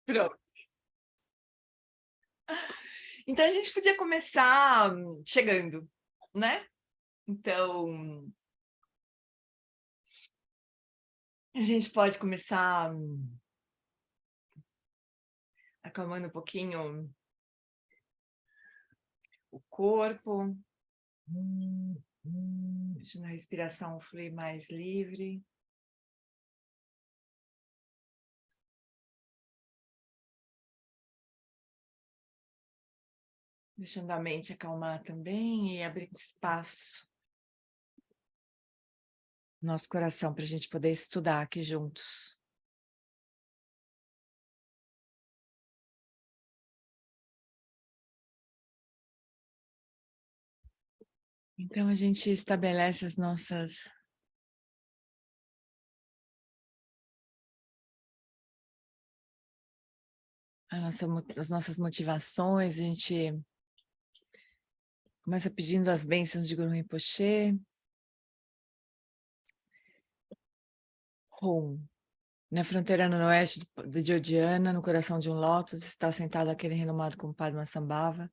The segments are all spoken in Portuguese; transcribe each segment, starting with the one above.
Pronto. Então, a gente podia começar chegando, né? Então, a gente pode começar acalmando um pouquinho o corpo, deixando a respiração fluir mais livre. Deixando a mente acalmar também e abrir espaço no nosso coração para a gente poder estudar aqui juntos. Então, a gente estabelece as nossas as nossas motivações, a gente começa pedindo as bênçãos de Guru Rinpoche. Rum. Na fronteira noroeste de Georgiana, no coração de um lótus, está sentado aquele renomado Padmasambhava,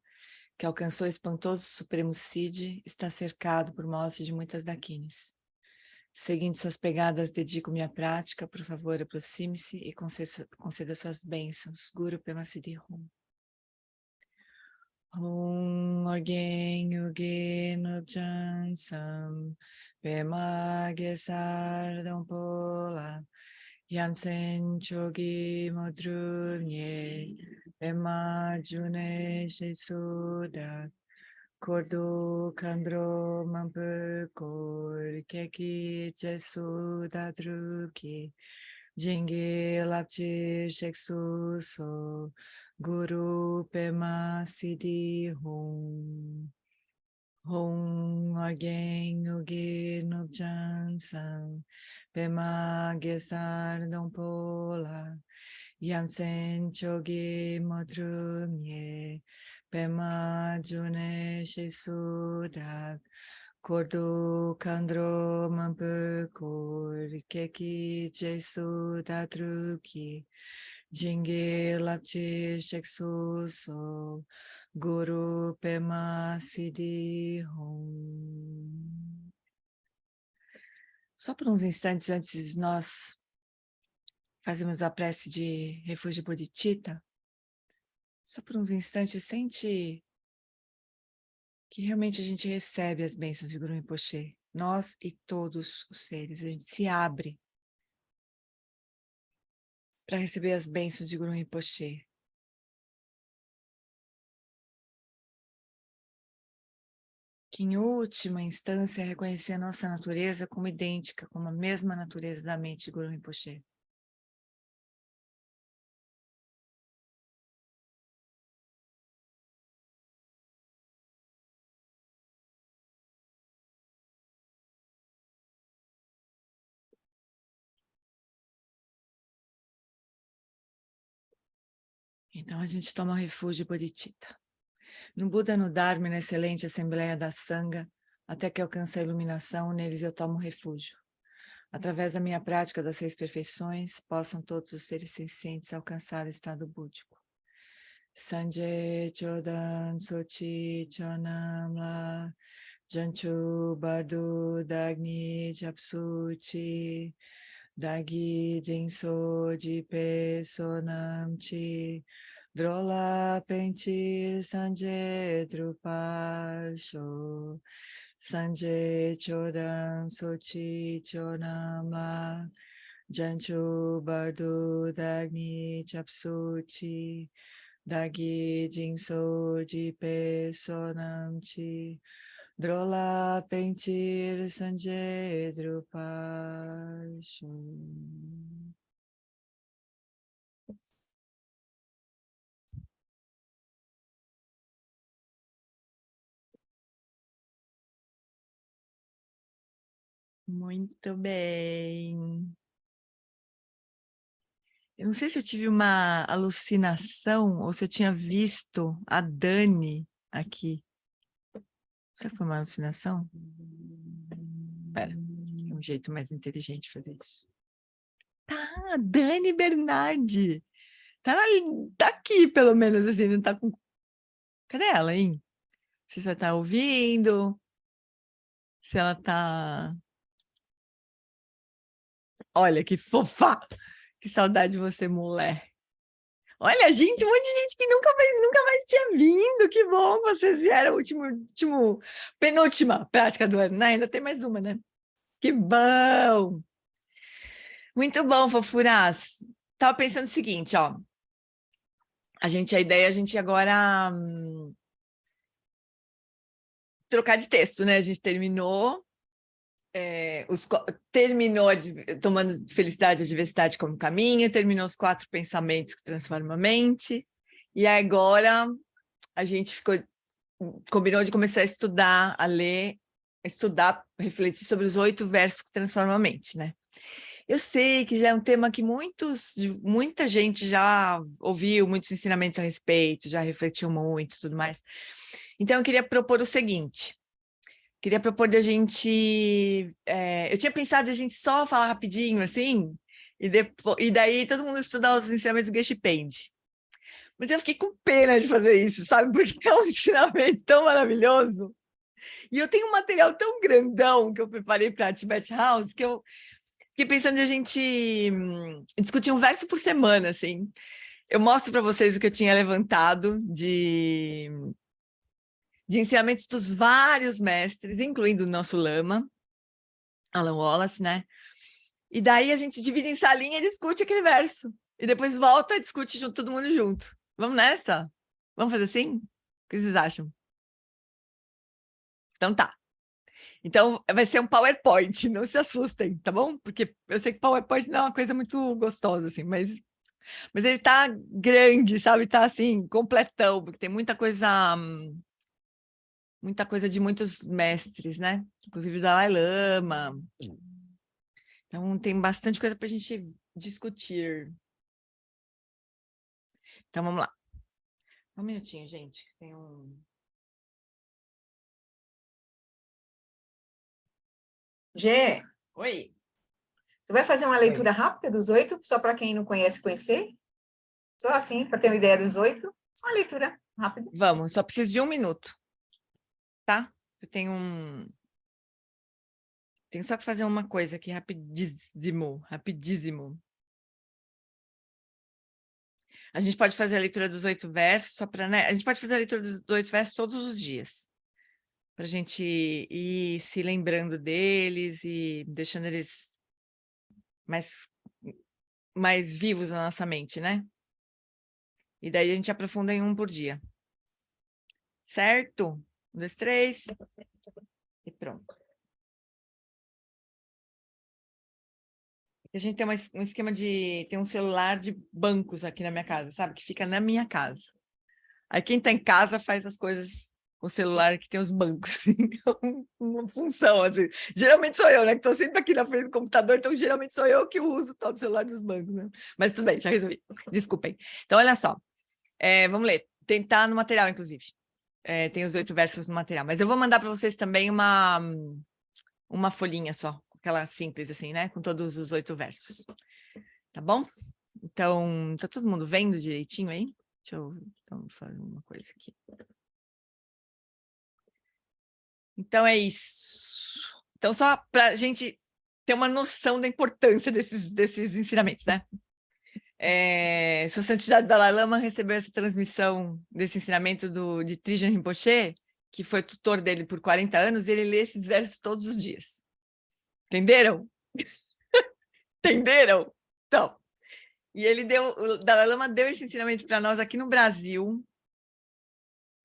que alcançou o espantoso Supremo Cid, está cercado por uma hoste de muitas dakinis. Seguindo suas pegadas, dedico minha prática, por favor, aproxime-se e conceda suas bênçãos. Guru Pema Siddhi Hum. Hum Orgen Yugen Upjansam Pema Gesar Dompola Yamsen Chogi Modrunye Pema June Shesudak Cordo Kandro Mampukor Keki Jesu Dadruki Jingi Lapchi Sheksu So Guru Pema Siddhi Hum Hum Orgen Yugi Nubjansam Pema Gesar Dompola Yamsen Chogi Modrumye Pema June Shesudak Cordo Kandro Mampukor Keki Jesu Dadruki Jingi Lapchi Sheksu So Guru Pema Siddhi Hum. Só por uns instantes antes de nós fazermos a prece de refúgio bodhicitta, só por uns instantes sente que realmente a gente recebe as bênçãos de Guru Rinpoche, nós e todos os seres, a gente se abre para receber as bênçãos de Guru Rinpoche. Que em última instância é reconhecer a nossa natureza como idêntica, como a mesma natureza da mente de Guru Rinpoche. Então a gente toma refúgio bodhicitta. No Buda, no Dharma e na excelente Assembleia da Sangha, até que alcance a iluminação, neles eu tomo refúgio. Através da minha prática das 6 perfeições, possam todos os seres sencientes alcançar o estado búdico. Sanjay Chodan Sochi Chonamla Janchu Bardu Dagni Japsuchi Dagi Jinso Jipe Sonamchi Drola Pentir Sanjay Drupasho Sanjay Chodan Sochi Chonamla Janchu Bardu Dagni Japsuchi Dagi Jinso Jipe Sonamchi Drola Pentir Sanjay Drupasho. Muito bem. Eu não sei se eu tive uma alucinação ou se eu tinha visto a Dani aqui. Será que foi uma alucinação? Espera, tem um jeito mais inteligente de fazer isso. Ah, Dani Bernardi! Tá aqui, pelo menos, assim, não tá com... Cadê ela, hein? Se você tá ouvindo, se ela tá... Olha, que fofa! Que saudade de você, mulher. Olha, gente, um monte de gente que nunca mais tinha vindo. Que bom que vocês vieram. Penúltima prática do ano, né? Ainda tem mais uma, né? Que bom! Muito bom, fofuras. Tava pensando o seguinte, ó. A ideia é a gente agora trocar de texto, né? A gente terminou tomando felicidade e diversidade como caminho, terminou os 4 pensamentos que transformam a mente, e agora a gente combinou de começar a estudar, a ler, refletir sobre os 8 versos que transformam a mente, né? Eu sei que já é um tema que muita gente já ouviu, muitos ensinamentos a respeito, já refletiu muito e tudo mais. Então, eu queria propor o seguinte. Queria propor de a gente... eu tinha pensado de a gente só falar rapidinho, assim, e daí todo mundo estudar os ensinamentos do Geshe Pende. Mas eu fiquei com pena de fazer isso, sabe? Porque é um ensinamento tão maravilhoso. E eu tenho um material tão grandão que eu preparei para a Tibet House, que eu fiquei pensando em a gente discutir um verso por semana, assim. Eu mostro para vocês o que eu tinha levantado de ensinamentos dos vários mestres, incluindo o nosso lama, Alan Wallace, né? E daí a gente divide em salinha e discute aquele verso. E depois volta e discute todo mundo junto. Vamos nessa? Vamos fazer assim? O que vocês acham? Então tá. Então vai ser um PowerPoint, não se assustem, tá bom? Porque eu sei que PowerPoint não é uma coisa muito gostosa, assim, mas ele tá grande, sabe? Tá assim, completão, porque tem muita coisa de muitos mestres, né? Inclusive o Dalai Lama. Então tem bastante coisa para a gente discutir. Então vamos lá. Um minutinho, gente. Tem um... Gê, Oi. tu vai fazer uma leitura rápida dos 8, só para quem não conhece conhecer? Só assim, para ter uma ideia dos 8? Só uma leitura rápida. Vamos, só preciso de 1 minuto, tá? Eu tenho só que fazer uma coisa aqui rapidíssimo. A gente pode fazer a leitura dos 8 versos, só para, né? A gente pode fazer a leitura dos 8 versos todos os dias, para a gente ir se lembrando deles e deixando eles mais vivos na nossa mente, né? E daí a gente aprofunda em um por dia. Certo? 1, 2, 3. E pronto. A gente tem um esquema de... Tem um celular de bancos aqui na minha casa, sabe? Que fica na minha casa. Aí quem está em casa faz as coisas com o celular que tem os bancos. Uma função, assim. Geralmente sou eu, né? Que estou sempre aqui na frente do computador, então geralmente sou eu que uso o tal do celular dos bancos, né? Mas tudo bem, já resolvi. Desculpem. Então, olha só. Vamos ler. Tentar no material, inclusive. Tem os 8 versos no material. Mas eu vou mandar para vocês também uma folhinha só, aquela simples assim, né? Com todos os 8 versos. Tá bom? Então, tá todo mundo vendo direitinho aí? Deixa eu então, fazer uma coisa aqui. Então, é isso. Então, só para a gente ter uma noção da importância desses ensinamentos, né? Sua Santidade Dalai Lama recebeu essa transmissão desse ensinamento de Trijang Rinpoche, que foi tutor dele por 40 anos, e ele lê esses versos todos os dias. Entenderam? Entenderam? Então, o Dalai Lama deu esse ensinamento para nós aqui no Brasil,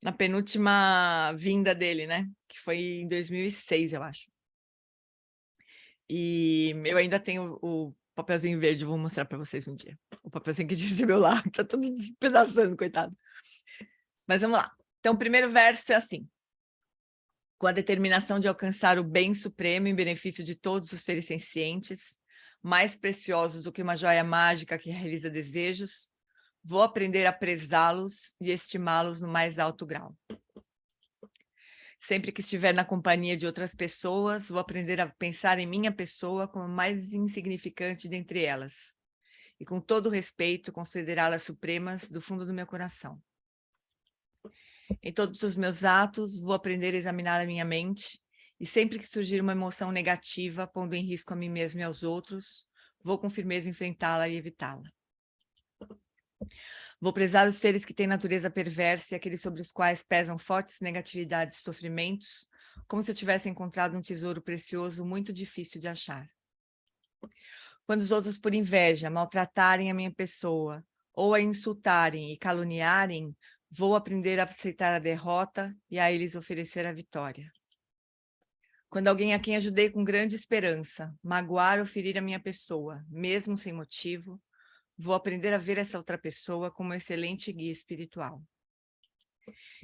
na penúltima vinda dele, né? Que foi em 2006, eu acho. E eu ainda tenho o papelzinho verde, eu vou mostrar para vocês um dia. O papelzinho que a gente recebeu lá, tá tudo despedaçando, coitado. Mas vamos lá. Então, o primeiro verso é assim. Com a determinação de alcançar o bem supremo em benefício de todos os seres sencientes, mais preciosos do que uma joia mágica que realiza desejos, vou aprender a prezá-los e estimá-los no mais alto grau. Sempre que estiver na companhia de outras pessoas, vou aprender a pensar em minha pessoa como a mais insignificante dentre elas e com todo respeito considerá-las supremas do fundo do meu coração. Em todos os meus atos, vou aprender a examinar a minha mente, e sempre que surgir uma emoção negativa, pondo em risco a mim mesmo e aos outros, vou com firmeza enfrentá-la e evitá-la. Vou prezar os seres que têm natureza perversa e aqueles sobre os quais pesam fortes negatividades e sofrimentos, como se eu tivesse encontrado um tesouro precioso muito difícil de achar. Quando os outros, por inveja, maltratarem a minha pessoa, ou a insultarem e caluniarem, vou aprender a aceitar a derrota e a eles oferecer a vitória. Quando alguém a quem ajudei com grande esperança magoar ou ferir a minha pessoa, mesmo sem motivo, vou aprender a ver essa outra pessoa como um excelente guia espiritual.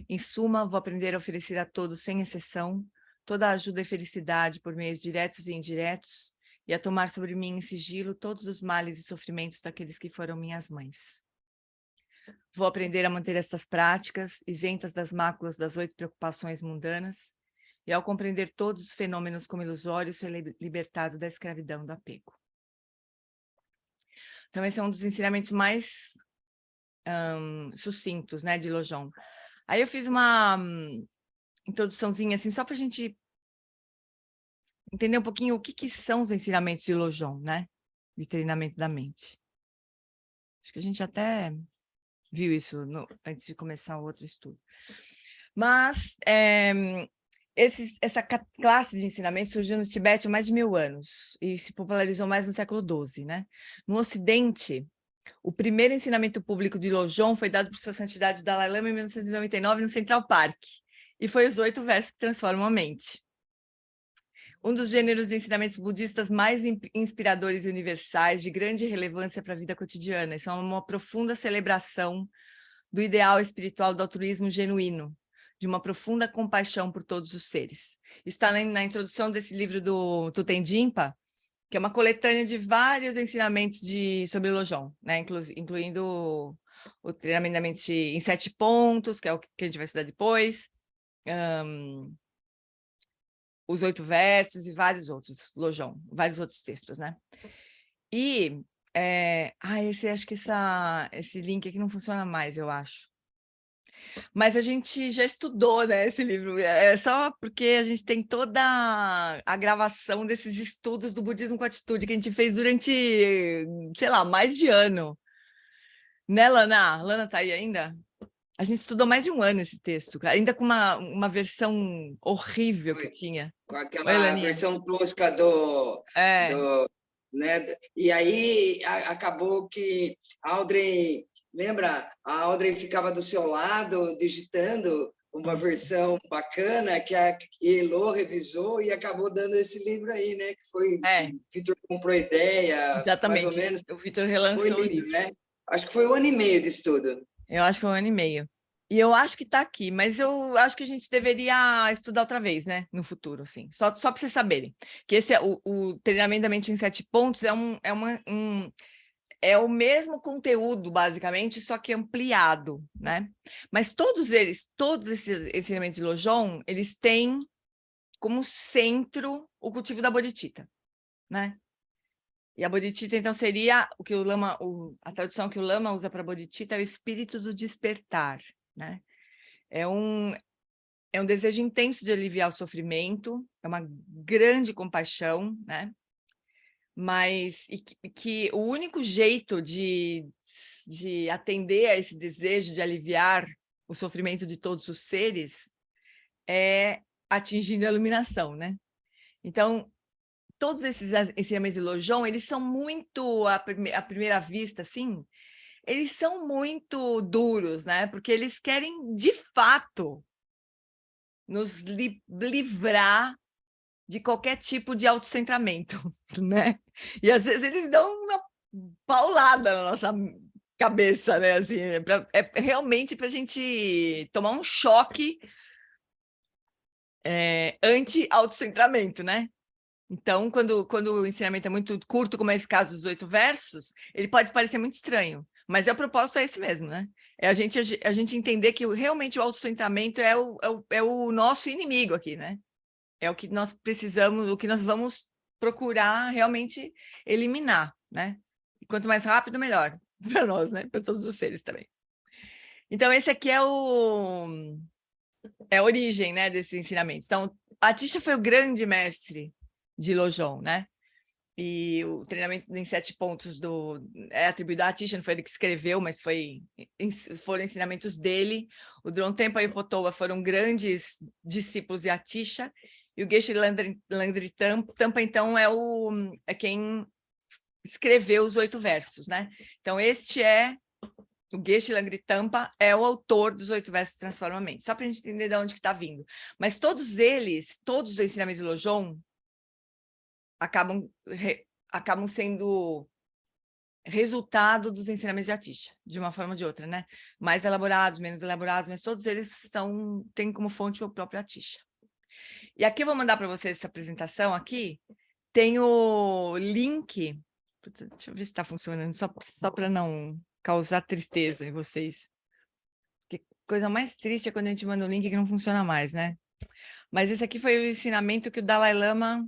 Em suma, vou aprender a oferecer a todos, sem exceção, toda a ajuda e felicidade por meios diretos e indiretos, e a tomar sobre mim em sigilo todos os males e sofrimentos daqueles que foram minhas mães. Vou aprender a manter estas práticas, isentas das máculas das 8 preocupações mundanas, e ao compreender todos os fenômenos como ilusórios, ser libertado da escravidão do apego. Então, esse é um dos ensinamentos mais sucintos, né, de Lojong. Aí eu fiz uma introduçãozinha, assim, só para a gente entender um pouquinho o que são os ensinamentos de Lojong, né, de treinamento da mente. Acho que a gente até viu isso antes de começar o outro estudo. Mas essa classe de ensinamento surgiu no Tibete há mais de 1000 anos e se popularizou mais no século XII, né? No Ocidente, o primeiro ensinamento público de Lojong foi dado por Sua Santidade Dalai Lama em 1999 no Central Park, e foi os 8 versos que transformam a mente. Um dos gêneros de ensinamentos budistas mais inspiradores e universais, de grande relevância para a vida cotidiana, e são uma profunda celebração do ideal espiritual do altruísmo genuíno, de uma profunda compaixão por todos os seres. Isso está na introdução desse livro do Thupten Jinpa, que é uma coletânea de vários ensinamentos sobre Lojong, né? Incluindo o treinamento da mente em 7 pontos, que é o que a gente vai estudar depois, os 8 versos e vários outros, Lojong, vários outros textos, né? E, acho que esse link aqui não funciona mais, eu acho. Mas a gente já estudou, né, esse livro, é só porque a gente tem toda a gravação desses estudos do budismo com atitude que a gente fez durante, sei lá, mais de ano. Né, Lana? Lana tá aí ainda? A gente estudou mais de 1 ano esse texto, ainda com uma versão horrível que tinha. Com Oi, aquela Laninha. versão tosca né? E aí acabou que a Audrey, lembra? A Audrey ficava do seu lado digitando uma versão bacana que a Elo revisou e acabou dando esse livro aí, né? Que foi o Vitor comprou a ideia, Exatamente. mais ou menos. O Vitor relançou foi lindo, o livro, né? Acho que foi 1 ano e meio de estudo. Eu acho que foi 1 ano e meio. E eu acho que está aqui, mas eu acho que a gente deveria estudar outra vez, né? No futuro, assim. Só para vocês saberem. Que esse o treinamento da mente em 7 pontos é o mesmo conteúdo, basicamente, só que ampliado, né? Mas todos esses ensinamentos de Lojong, eles têm como centro o cultivo da bodhicitta, né? E a bodhicitta, então, seria o que a tradução que o Lama usa para bodhicitta é o espírito do despertar, né? É um desejo intenso de aliviar o sofrimento, é uma grande compaixão, né? Mas que o único jeito de atender a esse desejo de aliviar o sofrimento de todos os seres é atingindo a iluminação, né? Então, todos esses ensinamentos de Lojong, eles são muito, à primeira vista, assim, eles são muito duros, né? Porque eles querem, de fato, nos livrar de qualquer tipo de autocentramento, né? E às vezes eles dão uma paulada na nossa cabeça, né? Assim, é realmente para a gente tomar um choque anti-autocentramento, né? Então, quando o ensinamento é muito curto, como é esse caso dos 8 versos, ele pode parecer muito estranho, mas o propósito é esse mesmo, né? É a gente entender que realmente o autocentramento é o nosso inimigo aqui, né? É o que nós precisamos, o que nós vamos procurar realmente eliminar, né? E quanto mais rápido, melhor para nós, né? Para todos os seres também. Então, esse aqui é a origem, né, desses ensinamentos. Então, Atisha foi o grande mestre de Lojong, né? E o treinamento em 7 pontos é atribuído a Atisha, não foi ele que escreveu, mas foram ensinamentos dele. O Drone Tempa e o Potoa foram grandes discípulos de Atisha, e o Geshe Langri Tampa, então, é quem escreveu os 8 versos, né? Então, o Geshe Langri Tampa é o autor dos 8 versos de transformamento, só para a gente entender de onde que está vindo. Mas todos os ensinamentos de Lojong, acabam sendo resultado dos ensinamentos de Atisha, de uma forma ou de outra, né? Mais elaborados, menos elaborados, mas todos eles têm como fonte o próprio Atisha. E aqui eu vou mandar para vocês essa apresentação aqui. Tem o link. Deixa eu ver se está funcionando, só para não causar tristeza em vocês. Porque coisa mais triste é quando a gente manda um link que não funciona mais, né? Mas esse aqui foi o ensinamento que o Dalai Lama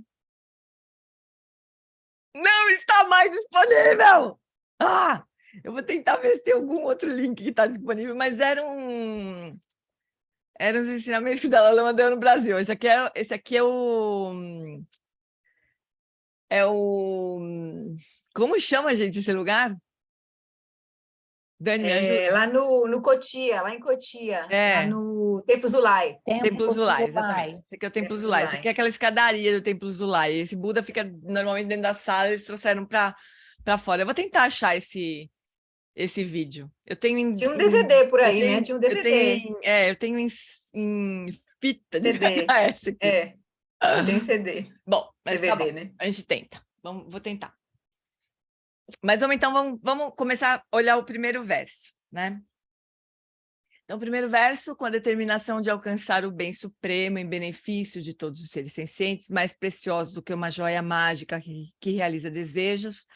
não está mais disponível! Eu vou tentar ver se tem algum outro link que está disponível, mas eram os ensinamentos que o Dalai Lama deu no Brasil. Esse aqui é o... Como chama, gente, esse lugar? Dani, me ajuda. Lá no Cotia, lá em Cotia, lá no Templo Zulai. Templo Zulai, exatamente. Esse aqui é o Templo Zulai. Esse aqui é aquela escadaria do Templo Zulai. Esse Buda fica normalmente dentro da sala, eles trouxeram para fora. Eu vou tentar achar esse vídeo. Eu tenho Tinha um DVD por aí, né? Tinha um DVD. Eu tenho em fita de CD. VHS aqui. Eu tenho CD. Bom, mas DVD, tá bom. né? A gente tenta. Vou tentar. Mas vamos começar a olhar o primeiro verso, né? Então, o primeiro verso, com a determinação de alcançar o bem supremo em benefício de todos os seres sencientes, mais preciosos do que uma joia mágica que realiza desejos,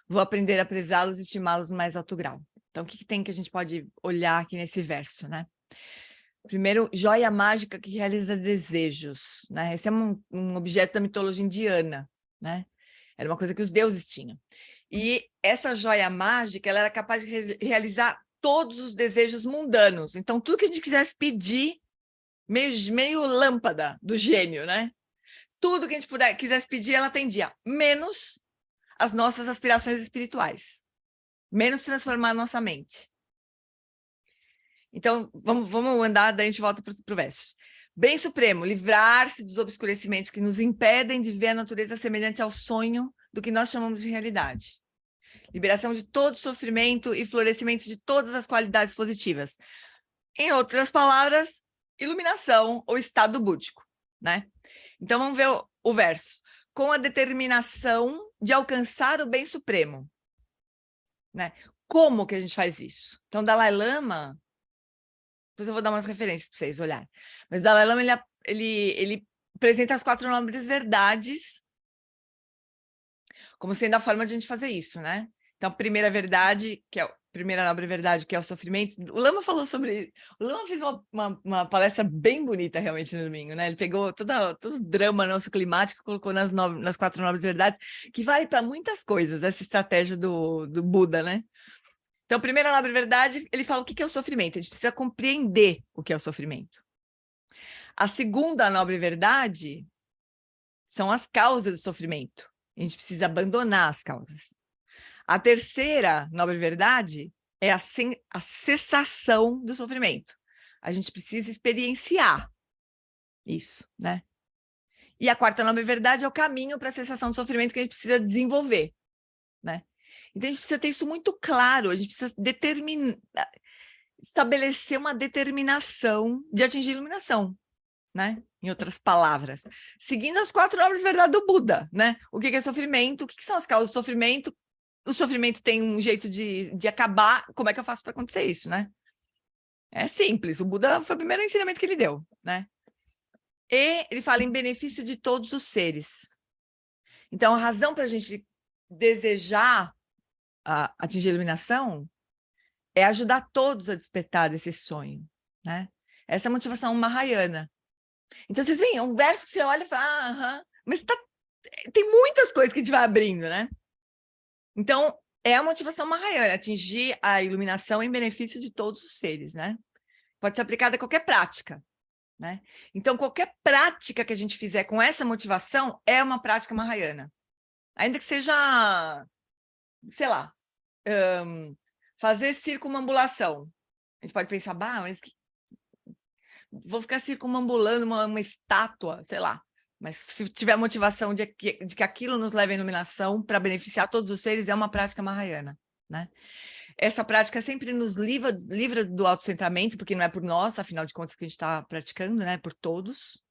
vou aprender a prezá-los e estimá-los no mais alto grau. Então, o que tem que a gente pode olhar aqui nesse verso, né? Primeiro, joia mágica que realiza desejos, né? Esse é um objeto da mitologia indiana, né? Era uma coisa que os deuses tinham. E essa joia mágica, ela era capaz de realizar todos os desejos mundanos. Então, tudo que a gente quisesse pedir, meio lâmpada do gênio, né? Tudo que a gente quisesse pedir, ela atendia, menos as nossas aspirações espirituais, menos transformar a nossa mente. Então, vamos andar, daí a gente volta para o verso. Bem supremo, livrar-se dos obscurecimentos que nos impedem de ver a natureza semelhante ao sonho do que nós chamamos de realidade. Liberação de todo sofrimento e florescimento de todas as qualidades positivas. Em outras palavras, iluminação ou estado búdico, né? Então, vamos ver o verso. Com a determinação de alcançar o bem supremo, né? Como que a gente faz isso? Então, Dalai Lama, depois eu vou dar umas referências para vocês olharem, mas o Dalai Lama, ele apresenta as 4 nobres verdades como sendo a forma de a gente fazer isso, né? Então, a primeira verdade, primeira nobre verdade, que é o sofrimento. O Lama falou sobre... O Lama fez uma palestra bem bonita, realmente, no domingo, né? Ele pegou todo o drama nosso climático e colocou nas 4 nobres verdades, que vale para muitas coisas, essa estratégia do Buda, né? Então, a primeira nobre verdade, ele fala o que é o sofrimento. A gente precisa compreender o que é o sofrimento. A segunda nobre verdade são as causas do sofrimento. A gente precisa abandonar as causas. A terceira nobre verdade é a cessação do sofrimento. A gente precisa experienciar isso, né? E a quarta nobre verdade é o caminho para a cessação do sofrimento que a gente precisa desenvolver, né? Então, a gente precisa ter isso muito claro, a gente precisa estabelecer uma determinação de atingir a iluminação, né? Em outras palavras, seguindo as 4 nobres verdades do Buda, né? O que é sofrimento? O que são as causas do sofrimento? O sofrimento tem um jeito de acabar. Como é que eu faço para acontecer isso, né? É simples. O Buda foi o primeiro ensinamento que ele deu, né? E ele fala em benefício de todos os seres. Então, a razão para a gente desejar atingir a iluminação é ajudar todos a despertar desse sonho, né? Essa é a motivação mahayana. Então, vocês veem, é um verso que você olha e fala, mas tem muitas coisas que a gente vai abrindo, né? Então, é a motivação Mahayana, atingir a iluminação em benefício de todos os seres, né? Pode ser aplicada a qualquer prática, né? Então, qualquer prática que a gente fizer com essa motivação é uma prática Mahayana. Ainda que seja, sei lá, fazer circumambulação. A gente pode pensar, bah, mas vou ficar circumambulando uma estátua, sei lá. Mas se tiver a motivação de que aquilo nos leve à iluminação para beneficiar todos os seres, é uma prática Mahayana, né? Essa prática sempre nos livra do autocentramento, porque não é por nós, afinal de contas, que a gente está praticando, né? Por todos.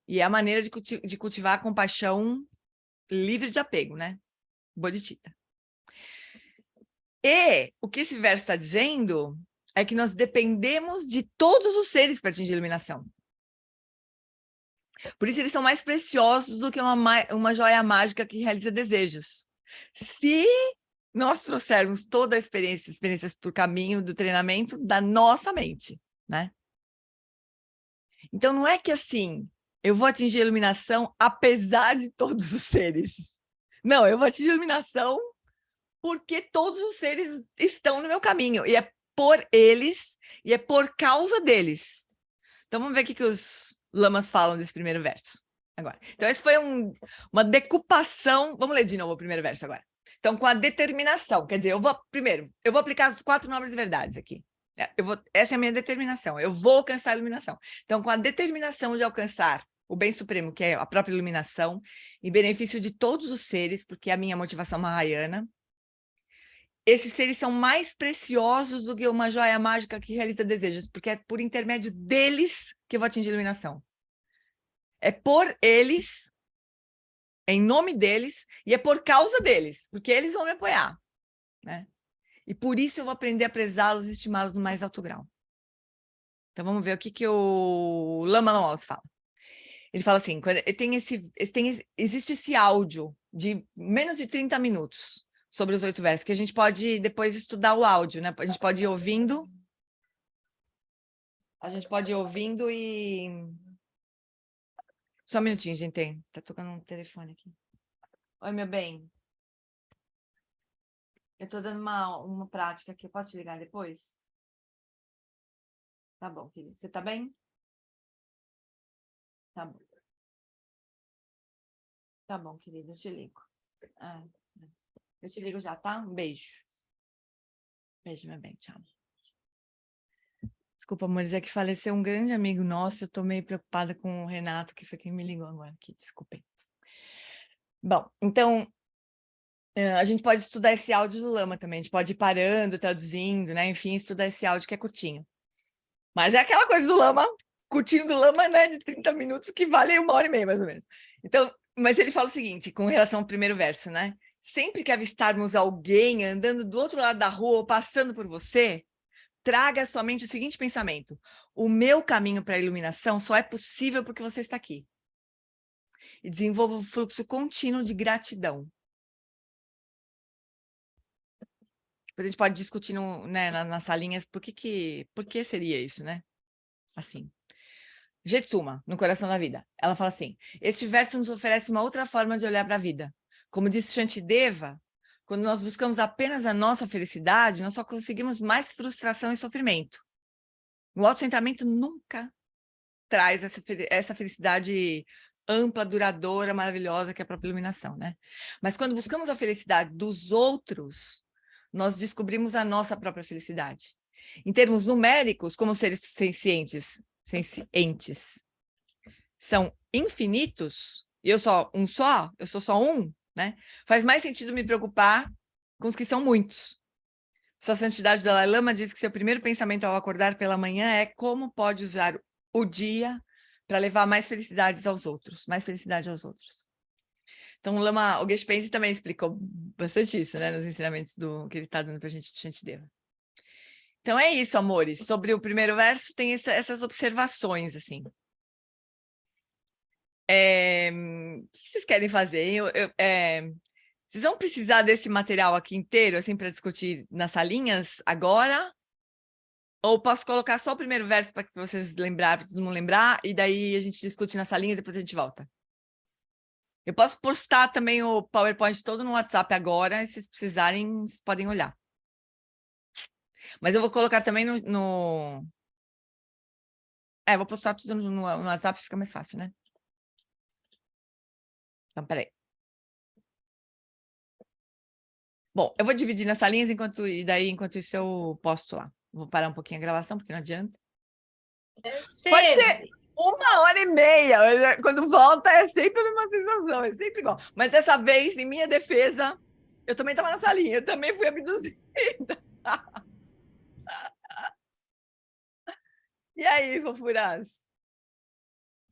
E é a maneira de cultivar a compaixão livre de apego, né? Bodhicitta. E o que esse verso está dizendo é que nós dependemos de todos os seres para atingir a iluminação. Por isso eles são mais preciosos do que uma joia mágica que realiza desejos. Se nós trouxermos toda a experiências por caminho do treinamento da nossa mente, né? Então não é que assim, eu vou atingir a iluminação apesar de todos os seres. Não, eu vou atingir a iluminação porque todos os seres estão no meu caminho. E é por eles, e é por causa deles. Então vamos ver o que os lamas falam desse primeiro verso agora. Então esse foi uma decupação. Vamos ler de novo o primeiro verso agora. Então, com a determinação, quer dizer, eu vou aplicar as 4 nobres verdades aqui. Essa é a minha determinação, eu vou alcançar a iluminação. Então, com a determinação de alcançar o bem supremo, que é a própria iluminação, em benefício de todos os seres, porque é a minha motivação Mahayana, esses seres são mais preciosos do que uma joia mágica que realiza desejos, porque é por intermédio deles que eu vou atingir a iluminação. É por eles, em nome deles, e é por causa deles, porque eles vão me apoiar, né? E por isso eu vou aprender a prezá-los e estimá-los no mais alto grau. Então vamos ver o que o Lama Laos fala. Ele fala assim, existe esse áudio de menos de 30 minutos sobre os 8 versos, que a gente pode depois estudar o áudio, né? A gente pode ir ouvindo. A gente pode ir ouvindo e... Só um minutinho, gente. Tá tocando um telefone aqui. Oi, meu bem. Eu tô dando uma prática aqui. Eu posso te ligar depois? Tá bom, querido. Você tá bem? Tá bom. Tá bom, querido. Eu te ligo. Eu te ligo já, tá? Um beijo. Beijo, meu bem. Tchau. Desculpa, amores, é que faleceu um grande amigo nosso. Eu tô meio preocupada com o Renato, que foi quem me ligou agora aqui. Desculpem. Bom, então... a gente pode estudar esse áudio do Lama também, a gente pode ir parando, traduzindo, né? Enfim, estudar esse áudio que é curtinho. Mas é aquela coisa do Lama, curtinho do Lama, né? De 30 minutos, que vale 1h30, mais ou menos. Então, mas ele fala o seguinte, com relação ao primeiro verso, né? Sempre que avistarmos alguém andando do outro lado da rua ou passando por você, traga à sua mente o seguinte pensamento: o meu caminho para a iluminação só é possível porque você está aqui. E desenvolva um fluxo contínuo de gratidão. Depois a gente pode discutir nas salinhas por que seria isso, né? Assim. Jetsuma, no Coração da Vida, ela fala assim, este verso nos oferece uma outra forma de olhar para a vida. Como disse Shantideva, quando nós buscamos apenas a nossa felicidade, nós só conseguimos mais frustração e sofrimento. O autocentramento nunca traz essa felicidade ampla, duradoura, maravilhosa, que é a própria iluminação, né? Mas quando buscamos a felicidade dos outros, nós descobrimos a nossa própria felicidade. Em termos numéricos, como seres sencientes são infinitos, e eu sou só um, né? Faz mais sentido me preocupar com os que são muitos. Sua Santidade Dalai Lama diz que seu primeiro pensamento ao acordar pela manhã é como pode usar o dia para levar mais felicidade aos outros. Então, o Geshe Pende também explicou bastante isso, né, nos ensinamentos que ele está dando para a gente de Shantideva. Então, é isso, amores. Sobre o primeiro verso, tem essas observações, assim. O que vocês querem fazer? Vocês vão precisar desse material aqui inteiro, assim, para discutir nas salinhas agora? Ou posso colocar só o primeiro verso para vocês lembrarem, para todo mundo lembrar, e daí a gente discute na salinha e depois a gente volta? Eu posso postar também o PowerPoint todo no WhatsApp agora, e se vocês precisarem, vocês podem olhar. Mas eu vou colocar também vou postar tudo no WhatsApp, fica mais fácil, né? Então, peraí. Bom, eu vou dividir nas salinhas, enquanto isso eu posto lá. Vou parar um pouquinho a gravação, porque não adianta. Pode ser 1h30, mas quando volta é sempre a mesma sensação, é sempre igual. Mas dessa vez, em minha defesa, eu também estava na salinha, eu também fui abduzida. E aí, fofuras?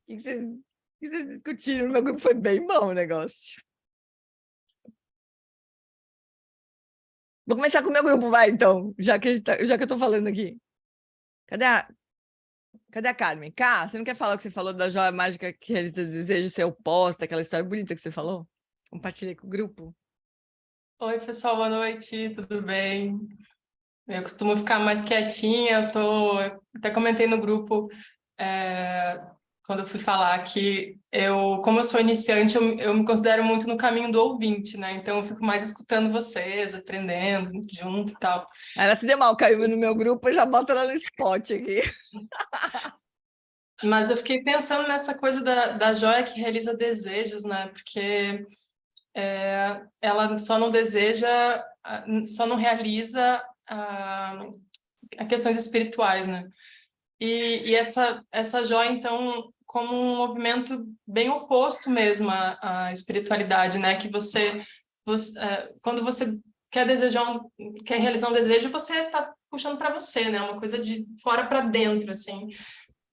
O que vocês discutiram? No meu grupo foi bem bom o negócio. Vou começar com o meu grupo, vai, então, já que eu tô falando aqui. Cadê a Carmen? Cá, você não quer falar o que você falou da joia mágica que realiza desejo ser oposta, aquela história bonita que você falou? Compartilhei com o grupo. Oi, pessoal, boa noite, tudo bem? Eu costumo ficar mais quietinha, eu até comentei no grupo, quando eu fui falar que como eu sou iniciante, eu me considero muito no caminho do ouvinte, né? Então eu fico mais escutando vocês, aprendendo junto e tal. Ela se deu mal, caiu no meu grupo, eu já boto ela no spot aqui. Mas eu fiquei pensando nessa coisa da joia que realiza desejos, né? Porque ela só não deseja, só não realiza a questões espirituais, né? E essa joia, então, como um movimento bem oposto mesmo à espiritualidade, né? Que quando você quer realizar um desejo, você está puxando para você, né? Uma coisa de fora para dentro, assim.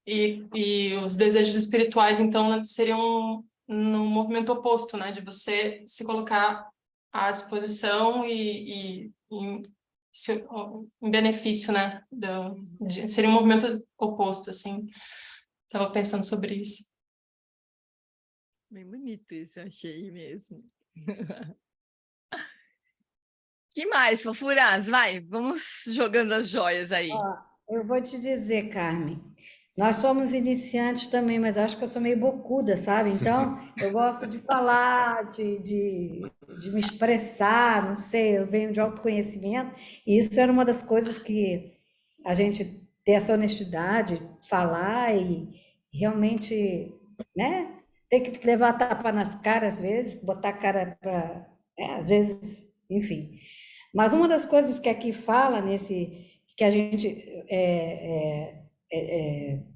E os desejos espirituais, então, seriam no movimento oposto, né? De você se colocar à disposição em benefício, né? Seria um movimento oposto, assim. Estava pensando sobre isso. Bem bonito isso, eu achei mesmo. Que mais, fofuras? Vai, vamos jogando as joias aí. Ó, eu vou te dizer, Carmen, nós somos iniciantes também, mas acho que eu sou meio bocuda, sabe? Então, eu gosto de falar, de me expressar, não sei, eu venho de autoconhecimento, e isso era uma das coisas que a gente ter essa honestidade, falar e realmente, né? Ter que levar tapa nas caras às vezes, botar a cara para, às vezes, enfim. Mas uma das coisas que aqui fala que a gente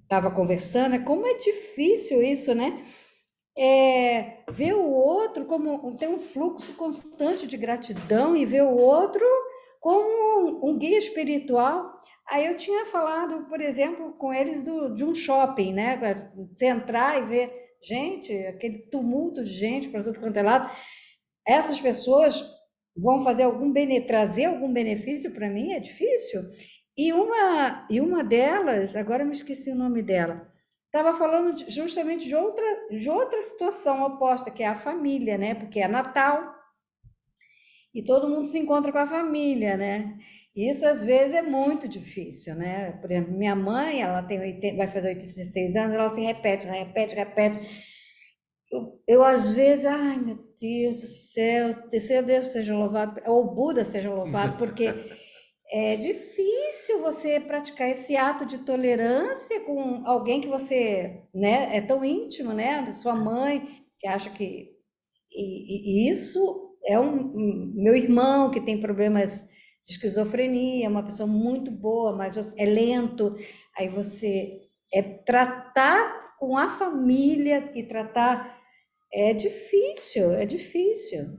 estava conversando é como é difícil isso, né? Ver o outro como ter um fluxo constante de gratidão e ver o outro como um guia espiritual. Aí eu tinha falado, por exemplo, com eles de um shopping, né? Você entrar e ver, gente, aquele tumulto de gente para tudo quanto é lado. Essas pessoas vão trazer algum benefício para mim? É difícil. E uma delas, agora eu me esqueci o nome dela, estava falando justamente de outra situação oposta, que é a família, né? Porque é Natal e todo mundo se encontra com a família, né? Isso às vezes é muito difícil, né? Por exemplo, minha mãe, ela vai fazer 86 anos, ela se repete. Eu às vezes, ai meu Deus do céu, Deus seja louvado, ou Buda seja louvado, porque é difícil você praticar esse ato de tolerância com alguém que você, né, é tão íntimo, né? Sua mãe, que acha que. E isso é meu irmão que tem problemas de esquizofrenia, uma pessoa muito boa, mas é lento. Aí você tratar com a família e tratar. É difícil, é difícil.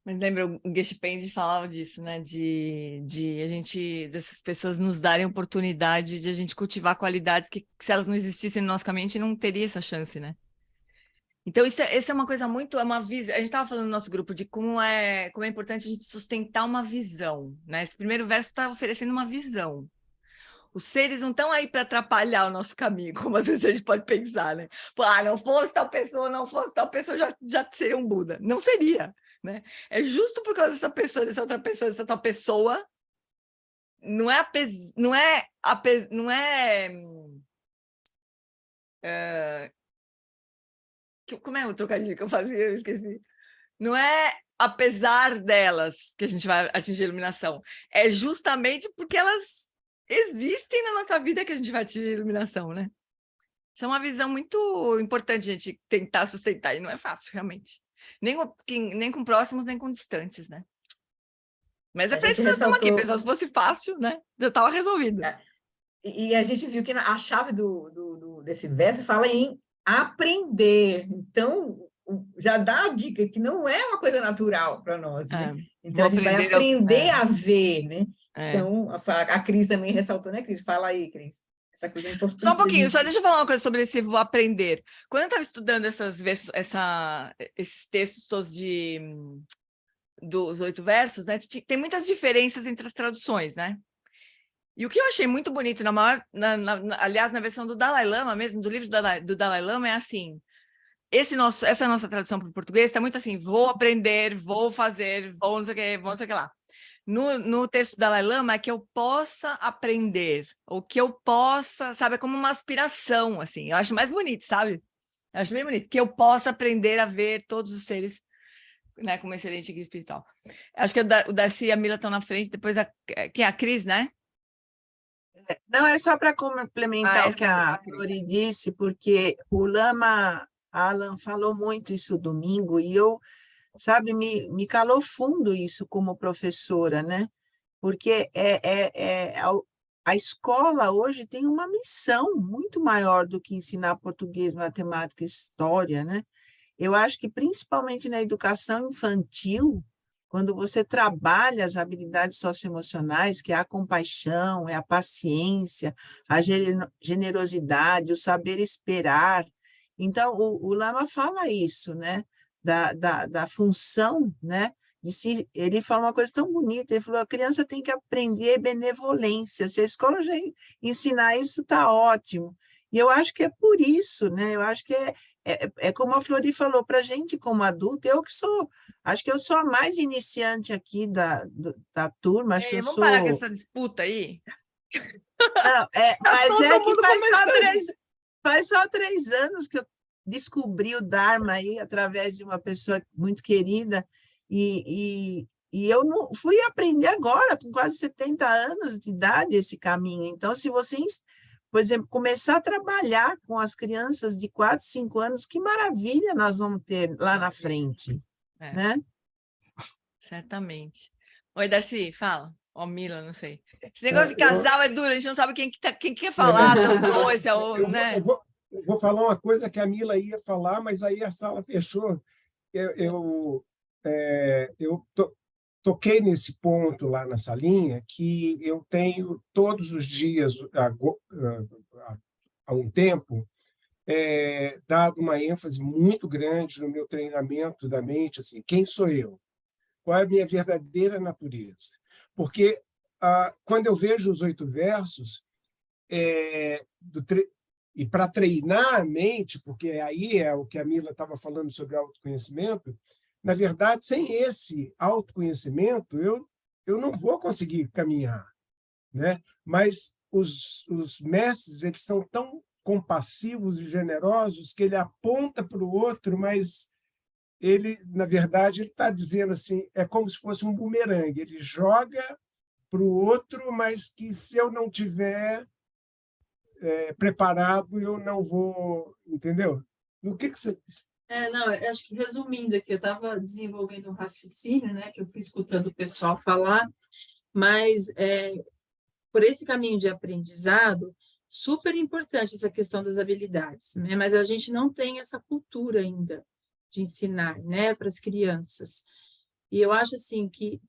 Mas lembra, o Geshe-Pende falava disso, né? Dessas pessoas nos darem oportunidade de a gente cultivar qualidades que se elas não existissem no nosso caminho, a gente não teria essa chance, né? Então, isso é uma coisa muito, é uma visão. A gente estava falando no nosso grupo de como é importante a gente sustentar uma visão, né? Esse primeiro verso está oferecendo uma visão. Os seres não estão aí para atrapalhar o nosso caminho, como às vezes a gente pode pensar, né? Pô, não fosse tal pessoa, já seria um Buda. Não seria, né? É justo por causa dessa pessoa, dessa outra pessoa, dessa tal pessoa, Como é o trocadilho que eu fazia? Eu esqueci. Não é apesar delas que a gente vai atingir a iluminação. É justamente porque elas existem na nossa vida que a gente vai atingir a iluminação, né? Isso é uma visão muito importante a gente tentar sustentar, e não é fácil, realmente. Nem com próximos, nem com distantes, né? Mas é para isso que nós estamos aqui, pessoal. Se fosse fácil, né? Já estava resolvido. E a gente viu que a chave desse verso fala em aprender. Então, já dá a dica que não é uma coisa natural para nós, né? Então, a gente vai aprender a ver, né? Então, a Cris também ressaltou, né, Cris? Fala aí, Cris. Essa coisa é importante. Só um pouquinho, só deixa eu falar uma coisa sobre esse vou aprender. Quando eu estava estudando esses textos todos dos 8 versos, né, tem muitas diferenças entre as traduções, né? E o que eu achei muito bonito, aliás, na versão do Dalai Lama mesmo, do livro do Dalai Lama, é assim, essa nossa tradução para o português está muito assim, vou aprender, vou fazer, vou não sei o que lá. No texto do Dalai Lama é que eu possa aprender, ou que eu possa, sabe, é como uma aspiração, assim, eu acho mais bonito, sabe? Eu acho bem bonito, que eu possa aprender a ver todos os seres, né, como excelente guia espiritual. Acho que o Darcy e a Mila estão na frente, depois quem é a Cris, né? Não, é só para complementar o que a Flori disse, porque o Lama Alan falou muito isso domingo, e eu, sabe, me calou fundo isso como professora, né? Porque a escola hoje tem uma missão muito maior do que ensinar português, matemática e história, né? Eu acho que, principalmente na educação infantil, quando você trabalha as habilidades socioemocionais, que é a compaixão, é a paciência, a generosidade, o saber esperar. Então, o Lama fala isso, né? Da função, né? Ele fala uma coisa tão bonita, ele falou, a criança tem que aprender benevolência, se a escola já ensinar isso, está ótimo. E eu acho que é por isso, né? Eu acho que é como a Flori falou, para a gente como adulta, acho que eu sou a mais iniciante aqui da turma, acho que eu vamos sou... parar com essa disputa aí? Não, mas é que faz só 3 anos que eu descobri o Dharma aí, através de uma pessoa muito querida, e eu não fui aprender agora, com quase 70 anos de idade, esse caminho. Então, se vocês, por exemplo, começar a trabalhar com as crianças de 4, 5 anos, que maravilha nós vamos ter lá na frente, né? Certamente. Oi, Darcy, fala. Ó, Mila, não sei. Esse negócio de casal é duro, a gente não sabe quem quer falar, se é os dois, se é o... né? Eu vou falar uma coisa que a Mila ia falar, mas aí a sala fechou. Eu toquei nesse ponto lá na salinha, que eu tenho todos os dias, há um tempo, dado uma ênfase muito grande no meu treinamento da mente, assim, quem sou eu? Qual é a minha verdadeira natureza? Porque quando eu vejo os 8 versos, e para treinar a mente, porque aí é o que a Mila estava falando sobre autoconhecimento, na verdade, sem esse autoconhecimento, eu não vou conseguir caminhar, né? Mas os mestres, eles são tão compassivos e generosos que ele aponta para o outro, mas ele, na verdade, ele está dizendo assim, é como se fosse um bumerangue, ele joga para o outro, mas que se eu não tiver preparado, eu não vou, entendeu? O que você diz? Não, eu acho que resumindo aqui, eu estava desenvolvendo um raciocínio, né, que eu fui escutando o pessoal falar, mas por esse caminho de aprendizado, super importante essa questão das habilidades, né, mas a gente não tem essa cultura ainda de ensinar, né, para as crianças. E eu acho assim que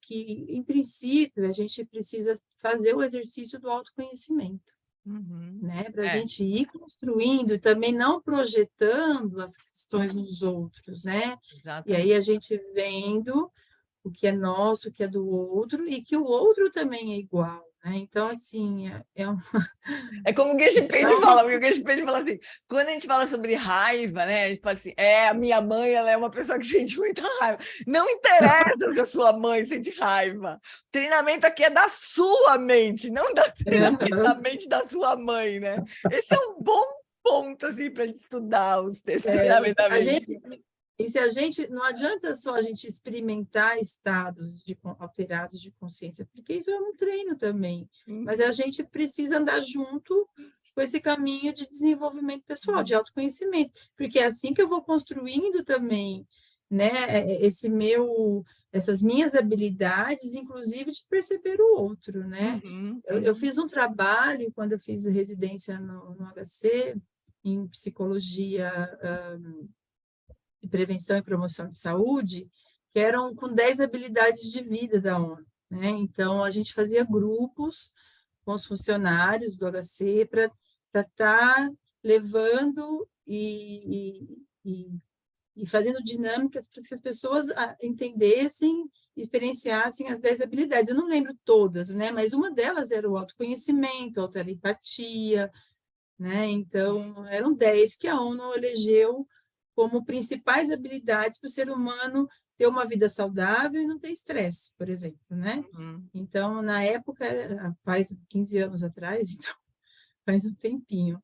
em princípio a gente precisa fazer o exercício do autoconhecimento. Né? Para a gente ir construindo e também não projetando as questões nos outros, né? Exatamente. E aí a gente vendo o que é nosso, o que é do outro, e que o outro também é igual, né? Então, assim, É como o Geshe-Pende fala, porque o Geshe-Pende fala assim, quando a gente fala sobre raiva, né, a gente fala assim, a minha mãe, ela é uma pessoa que sente muita raiva. Não interessa que a sua mãe sente raiva. O treinamento aqui é da sua mente, não da mente da sua mãe, né? Esse é um bom ponto, assim, para estudar os textos fundamentalmente. E se a gente, não adianta só a gente experimentar estados alterados de consciência, porque isso é um treino também, mas a gente precisa andar junto com esse caminho de desenvolvimento pessoal, de autoconhecimento, porque é assim que eu vou construindo também, né, essas minhas habilidades, inclusive de perceber o outro, né? Eu fiz um trabalho, quando eu fiz residência no HC, em psicologia de prevenção e promoção de saúde, que eram com 10 habilidades de vida da ONU, né? Então, a gente fazia grupos com os funcionários do HC para estar levando e fazendo dinâmicas para que as pessoas entendessem, experienciassem as 10 habilidades. Eu não lembro todas, né? Mas uma delas era o autoconhecimento, a autoempatia, né? Então, eram 10 que a ONU elegeu como principais habilidades para o ser humano ter uma vida saudável e não ter estresse, por exemplo, né? Então, na época, faz 15 anos atrás, então faz um tempinho,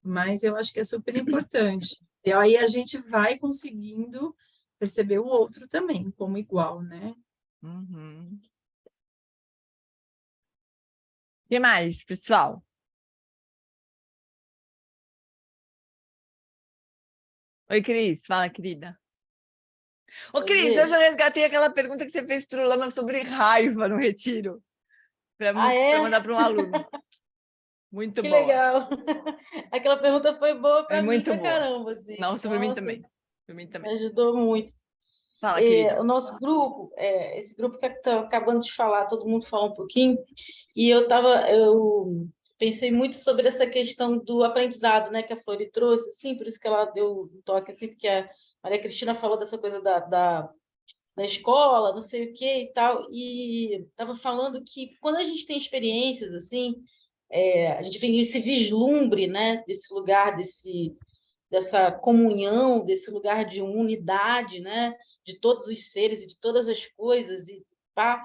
mas eu acho que é super importante. E aí a gente vai conseguindo perceber o outro também como igual, né? O que mais, pessoal? Oi, Cris, fala, querida. Ô, Cris, eu já resgatei aquela pergunta que você fez para o Lama sobre raiva no retiro, para mandar para um aluno. Muito boa. Que legal. Aquela pergunta foi boa para mim pra caramba. Assim. Nossa, para mim também. Para mim também. Me ajudou muito. Fala, querida. O nosso grupo, esse grupo que eu estou acabando de falar, todo mundo falou um pouquinho, e eu pensei muito sobre essa questão do aprendizado, né, que a Flori trouxe, assim, por isso que ela deu um toque, assim, porque a Maria Cristina falou dessa coisa da escola, não sei o que e tal, e estava falando que quando a gente tem experiências, assim, a gente vem esse vislumbre, né, desse lugar, dessa comunhão, desse lugar de unidade, né, de todos os seres e de todas as coisas, e pá,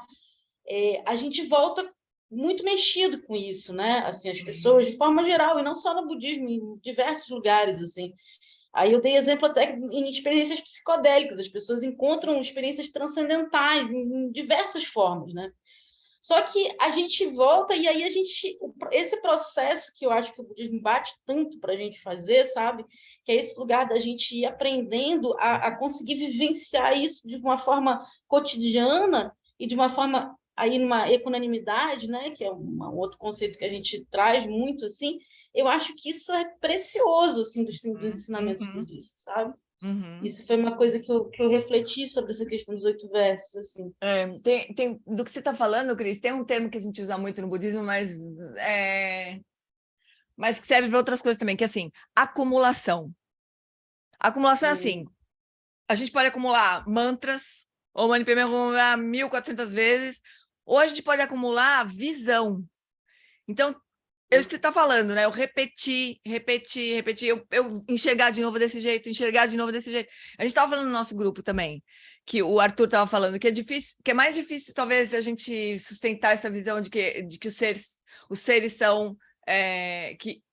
a gente volta muito mexido com isso, né? Assim, as pessoas, de forma geral, e não só no budismo, em diversos lugares, assim. Aí eu dei exemplo até em experiências psicodélicas, as pessoas encontram experiências transcendentais em diversas formas, né? Só que a gente volta e aí esse processo que eu acho que o budismo bate tanto para a gente fazer, sabe? Que é esse lugar da gente ir aprendendo a conseguir vivenciar isso de uma forma cotidiana e de uma forma aí numa equanimidade, né? Que é um outro conceito que a gente traz muito, assim. Eu acho que isso é precioso, assim, dos ensinamentos budistas, sabe? Isso foi uma coisa que eu refleti sobre essa questão dos 8 versos, assim. Do que você está falando, Cris, tem um termo que a gente usa muito no budismo, mas que serve para outras coisas também, que é assim, acumulação. Acumulação é assim, a gente pode acumular mantras, ou Mani acumular 1.400 vezes, ou a gente pode acumular visão. Então, é isso que você está falando, né? Eu repetir, eu enxergar de novo desse jeito, enxergar de novo desse jeito. A gente estava falando no nosso grupo também, que o Arthur estava falando, que é difícil, que é mais difícil, talvez, a gente sustentar essa visão de que os seres são,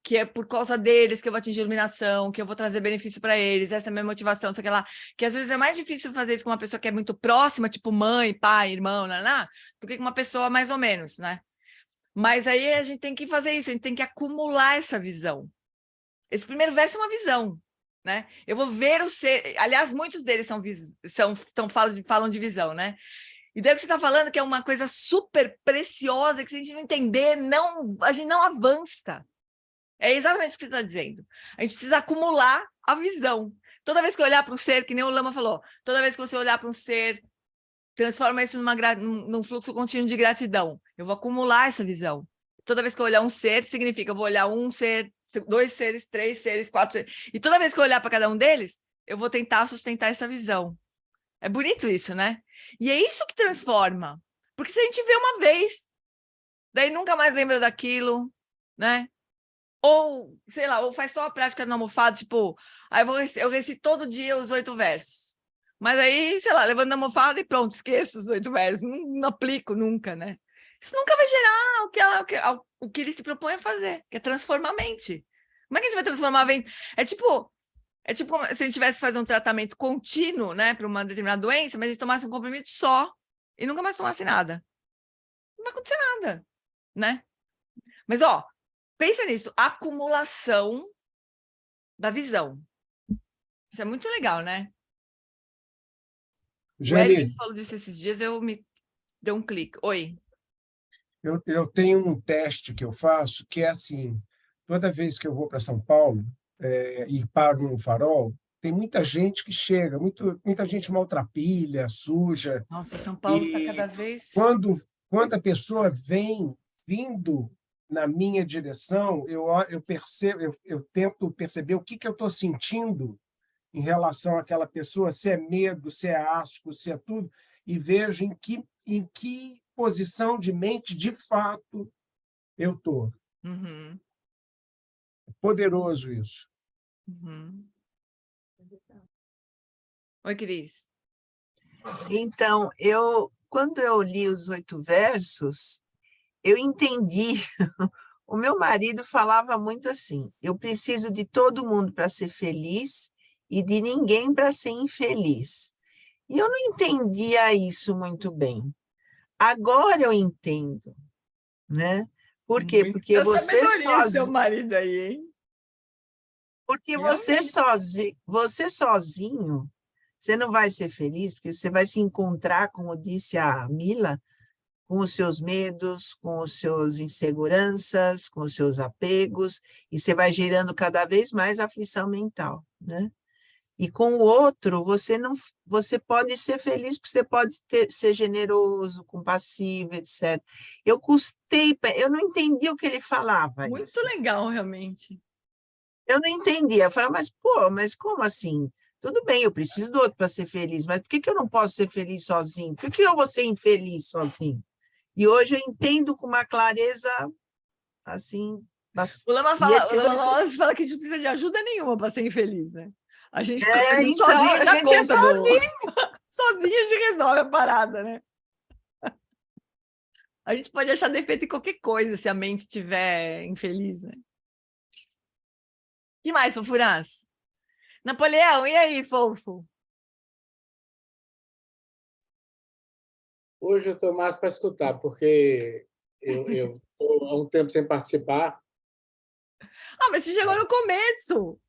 que é por causa deles que eu vou atingir iluminação, que eu vou trazer benefício para eles, essa é a minha motivação, sei lá, que às vezes é mais difícil fazer isso com uma pessoa que é muito próxima, tipo mãe, pai, irmão, do que com uma pessoa mais ou menos, né? Mas aí a gente tem que fazer isso, a gente tem que acumular essa visão. Esse primeiro verso é uma visão, né? Eu vou ver o ser... Aliás, muitos deles falam de visão, né? E daí o que você está falando que é uma coisa super preciosa, que se a gente não entender, a gente não avança. É exatamente isso que você está dizendo. A gente precisa acumular a visão. Toda vez que eu olhar para um ser, que nem o Lama falou, toda vez que você olhar para um ser, transforma isso num fluxo contínuo de gratidão. Eu vou acumular essa visão. Toda vez que eu olhar um ser, significa eu vou olhar um ser, 2 seres, 3 seres, 4 seres. E toda vez que eu olhar para cada um deles, eu vou tentar sustentar essa visão. É bonito isso, né? E é isso que transforma. Porque se a gente vê uma vez, daí nunca mais lembra daquilo, né? Ou, sei lá, ou faz só a prática na almofada, tipo, aí eu recito todo dia os 8 versos. Mas aí, sei lá, levando a almofada e pronto, esqueço os 8 versos, não aplico nunca, né? Isso nunca vai gerar o que ele se propõe a fazer, que é transformar a mente. Como é que a gente vai transformar vento? É tipo como se a gente tivesse que fazer um tratamento contínuo, né, para uma determinada doença, mas a gente tomasse um comprimido só e nunca mais tomasse nada. Não vai acontecer nada, né? Mas, ó, pensa nisso, acumulação da visão. Isso é muito legal, né? O Edson falou disso esses dias, me deu um clique. Oi. Eu tenho um teste que eu faço que é assim, toda vez que eu vou para São Paulo e paro no farol, tem muita gente que chega, muita gente maltrapilha, suja. Nossa, São Paulo está cada vez... Quando a pessoa vem vindo na minha direção, eu tento perceber o que eu estou sentindo em relação àquela pessoa, se é medo, se é asco, se é tudo, e vejo em que posição de mente, de fato, eu estou. Uhum. É poderoso isso. Uhum. Oi, Cris. Então, quando eu li os 8 versos, eu entendi. O meu marido falava muito assim: eu preciso de todo mundo para ser feliz e de ninguém para ser infeliz. E eu não entendia isso muito bem. Agora eu entendo, né? Por quê? Porque você sozinho, seu marido aí, hein? porque você sozinho, você não vai ser feliz, porque você vai se encontrar, como disse a Mila, com os seus medos, com os seus inseguranças, com os seus apegos, e você vai gerando cada vez mais aflição mental, né? E com o outro, você pode ser feliz, porque você pode ser generoso, compassivo, etc. Eu não entendi o que ele falava. Muito isso. legal, realmente. Eu não entendia. Eu falava, mas como assim? Tudo bem, eu preciso do outro para ser feliz, mas por que eu não posso ser feliz sozinho? Por que eu vou ser infeliz sozinho? E hoje eu entendo com uma clareza, assim... O Lama fala que a gente não precisa de ajuda nenhuma para ser infeliz, né? A gente então, sozinho já conta. sozinho. Sozinho a gente resolve a parada, né? A gente pode achar defeito em qualquer coisa se a mente estiver infeliz, né? Que mais, fofurás? Napoleão, e aí, fofo? Hoje eu estou mais para escutar, porque eu estou há um tempo sem participar. Ah, mas você chegou no começo.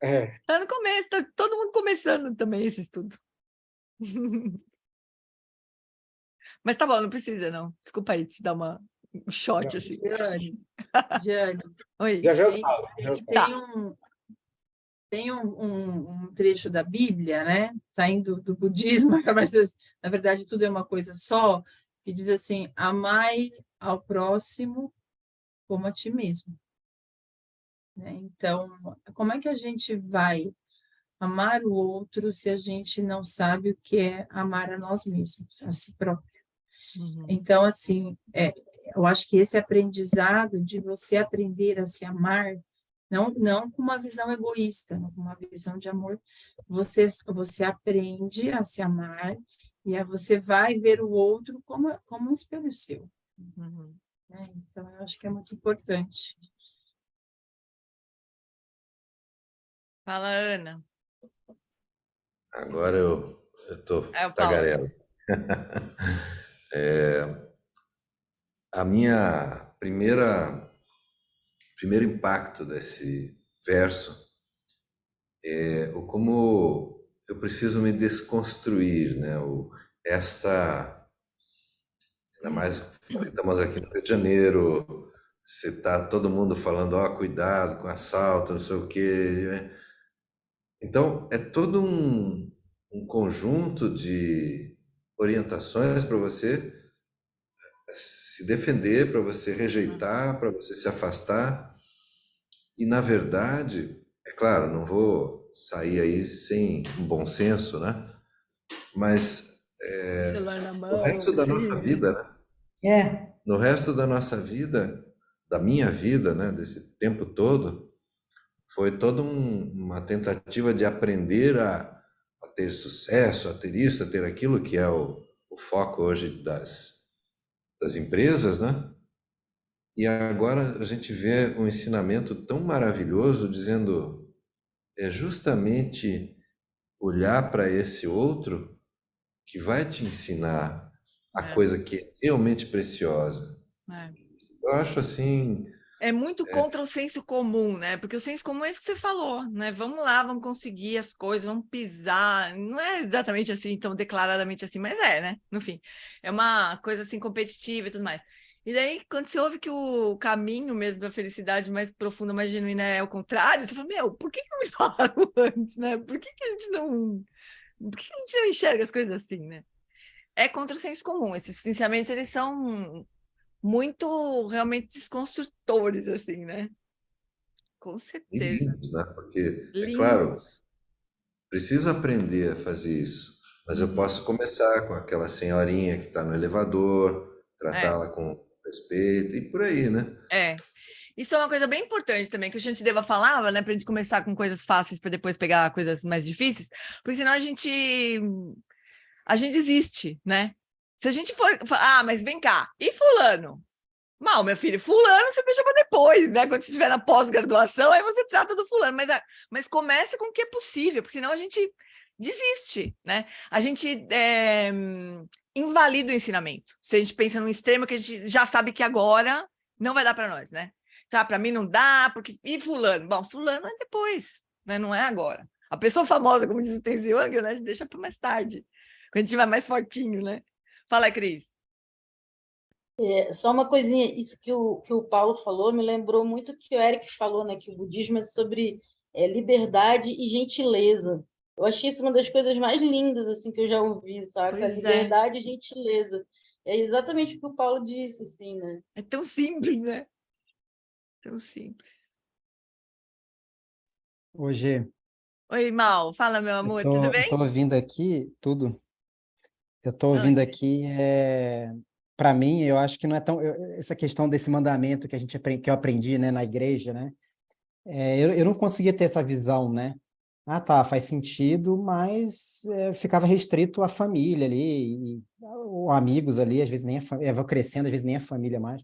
É. Está no começo, está todo mundo começando também esse estudo. Mas tá bom, não precisa, não. Desculpa aí te dar um shot, não, assim. Jane, oi. Já eu falo. Tem um trecho da Bíblia, né? Saindo do budismo, mas na verdade tudo é uma coisa só, que diz assim: amai ao próximo como a ti mesmo. Então, como é que a gente vai amar o outro se a gente não sabe o que é amar a nós mesmos, a si próprio? Uhum. Então, assim, eu acho que esse aprendizado de você aprender a se amar, não com uma visão egoísta, não com uma visão de amor, você aprende a se amar e aí você vai ver o outro como um espelho seu. Uhum. Então, eu acho que é muito importante. Fala, Ana. Agora eu estou tagarela. A minha primeiro impacto desse verso é o como eu preciso me desconstruir, né? Ainda mais estamos aqui no Rio de Janeiro, você está todo mundo falando, cuidado com assalto, não sei o quê. Então, é todo um conjunto de orientações para você se defender, para você rejeitar, para você se afastar. E, na verdade, é claro, não vou sair aí sem um bom senso, né? Mas no resto da nossa vida, né? No resto da nossa vida, da minha vida, né? Desse tempo todo, foi toda uma tentativa de aprender a ter sucesso, a ter isso, a ter aquilo, que é o foco hoje das empresas, né? E agora a gente vê um ensinamento tão maravilhoso dizendo é justamente olhar para esse outro que vai te ensinar a É, coisa que é realmente preciosa. é. Eu acho assim, É muito contra o senso comum, né? Porque o senso comum é isso que você falou, né? Vamos lá, vamos conseguir as coisas, vamos pisar. Não é exatamente assim, tão declaradamente assim, mas é, né? No fim, é uma coisa assim competitiva e tudo mais. E daí, quando você ouve que o caminho mesmo da felicidade mais profunda, mais genuína é o contrário, você fala, meu, por que que não me falaram antes, né? Por que a gente não... Por que que a gente não enxerga as coisas assim, né? É contra o senso comum. Esses ensinamentos, eles são muito realmente desconstrutores, assim, né? Com e certeza. lindos, né? Porque, é claro, Lindos. preciso aprender a fazer isso, mas eu Uhum. posso começar com aquela senhorinha que está no elevador, É, tratá-la com respeito e por aí, né? é. Isso é uma coisa bem importante também, que o Shantideva falava, né? Para a gente começar com coisas fáceis para depois pegar coisas mais difíceis, porque senão a gente desiste, né? Se a gente ah, mas vem cá, e fulano? Mal, meu filho, fulano você deixa para depois, né? Quando você estiver na pós-graduação, aí você trata do fulano, mas começa com o que é possível, porque senão a gente desiste, né? A gente invalida o ensinamento. Se a gente pensa num extremo que a gente já sabe que agora não vai dar para nós, né? Tá, para mim não dá, porque. E fulano? Bom, fulano é depois, né? Não é agora. A pessoa famosa, como diz o Tenzin Wangyal, né? A gente deixa para mais tarde, quando a gente tiver mais fortinho, né? Fala, Cris. Só uma coisinha, isso que o Paulo falou me lembrou muito o que o Eric falou, né? Que o budismo é sobre liberdade e gentileza. Eu achei isso uma das coisas mais lindas assim que eu já ouvi, saca? Pois é. Liberdade e gentileza. É exatamente o que o Paulo disse, assim, né? É tão simples, né? Tão simples. Hoje Oi, Mal. Fala, meu eu amor, tudo tô, bem? tô ouvindo aqui tudo. Eu tô Fala, ouvindo querido. aqui, para mim, eu acho que não é tão essa questão desse mandamento que que eu aprendi, né, na igreja, né? Eu não conseguia ter essa visão, né? Ah, tá, faz sentido, mas ficava restrito à família ali, ou amigos ali, às vezes nem vou crescendo, às vezes nem a família mais.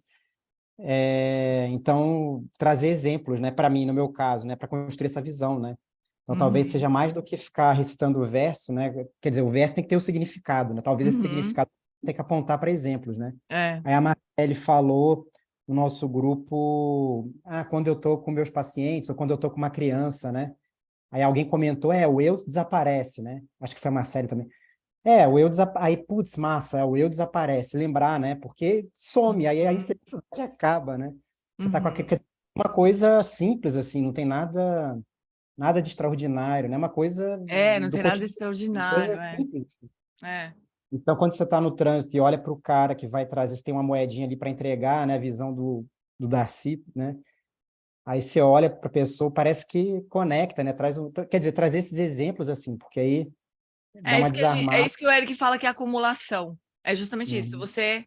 Então, trazer exemplos, né, para mim, no meu caso, né, para construir essa visão, né? Então, talvez Uhum. seja mais do que ficar recitando o verso, né? Quer dizer, o verso tem que ter o significado, né? Talvez esse Uhum. significado tem que apontar para exemplos, né? É. Aí a Marcele falou no nosso grupo, quando eu estou com meus pacientes ou quando eu estou com uma criança, né? Aí alguém comentou, o eu desaparece, né? Acho que foi a Marcele também. O eu desaparece. Aí, putz, massa, o eu desaparece. Lembrar, né? Porque some, aí a Uhum. infelicidade acaba, né? Você tá com Uhum. uma coisa simples, assim, não tem nada de extraordinário, né? Uma coisa Não do tem nada de cotidiano, assim, coisa extraordinário, é. simples. É. Então, quando você está no trânsito e olha para o cara que vai trazer, você tem uma moedinha ali para entregar, né? A visão do Darcy, né? Aí você olha para a pessoa, parece que conecta, né? Quer dizer, traz esses exemplos, assim, porque aí dá É uma isso é desarmada. isso que o Eric fala que é acumulação. É justamente isso. Uhum. Você,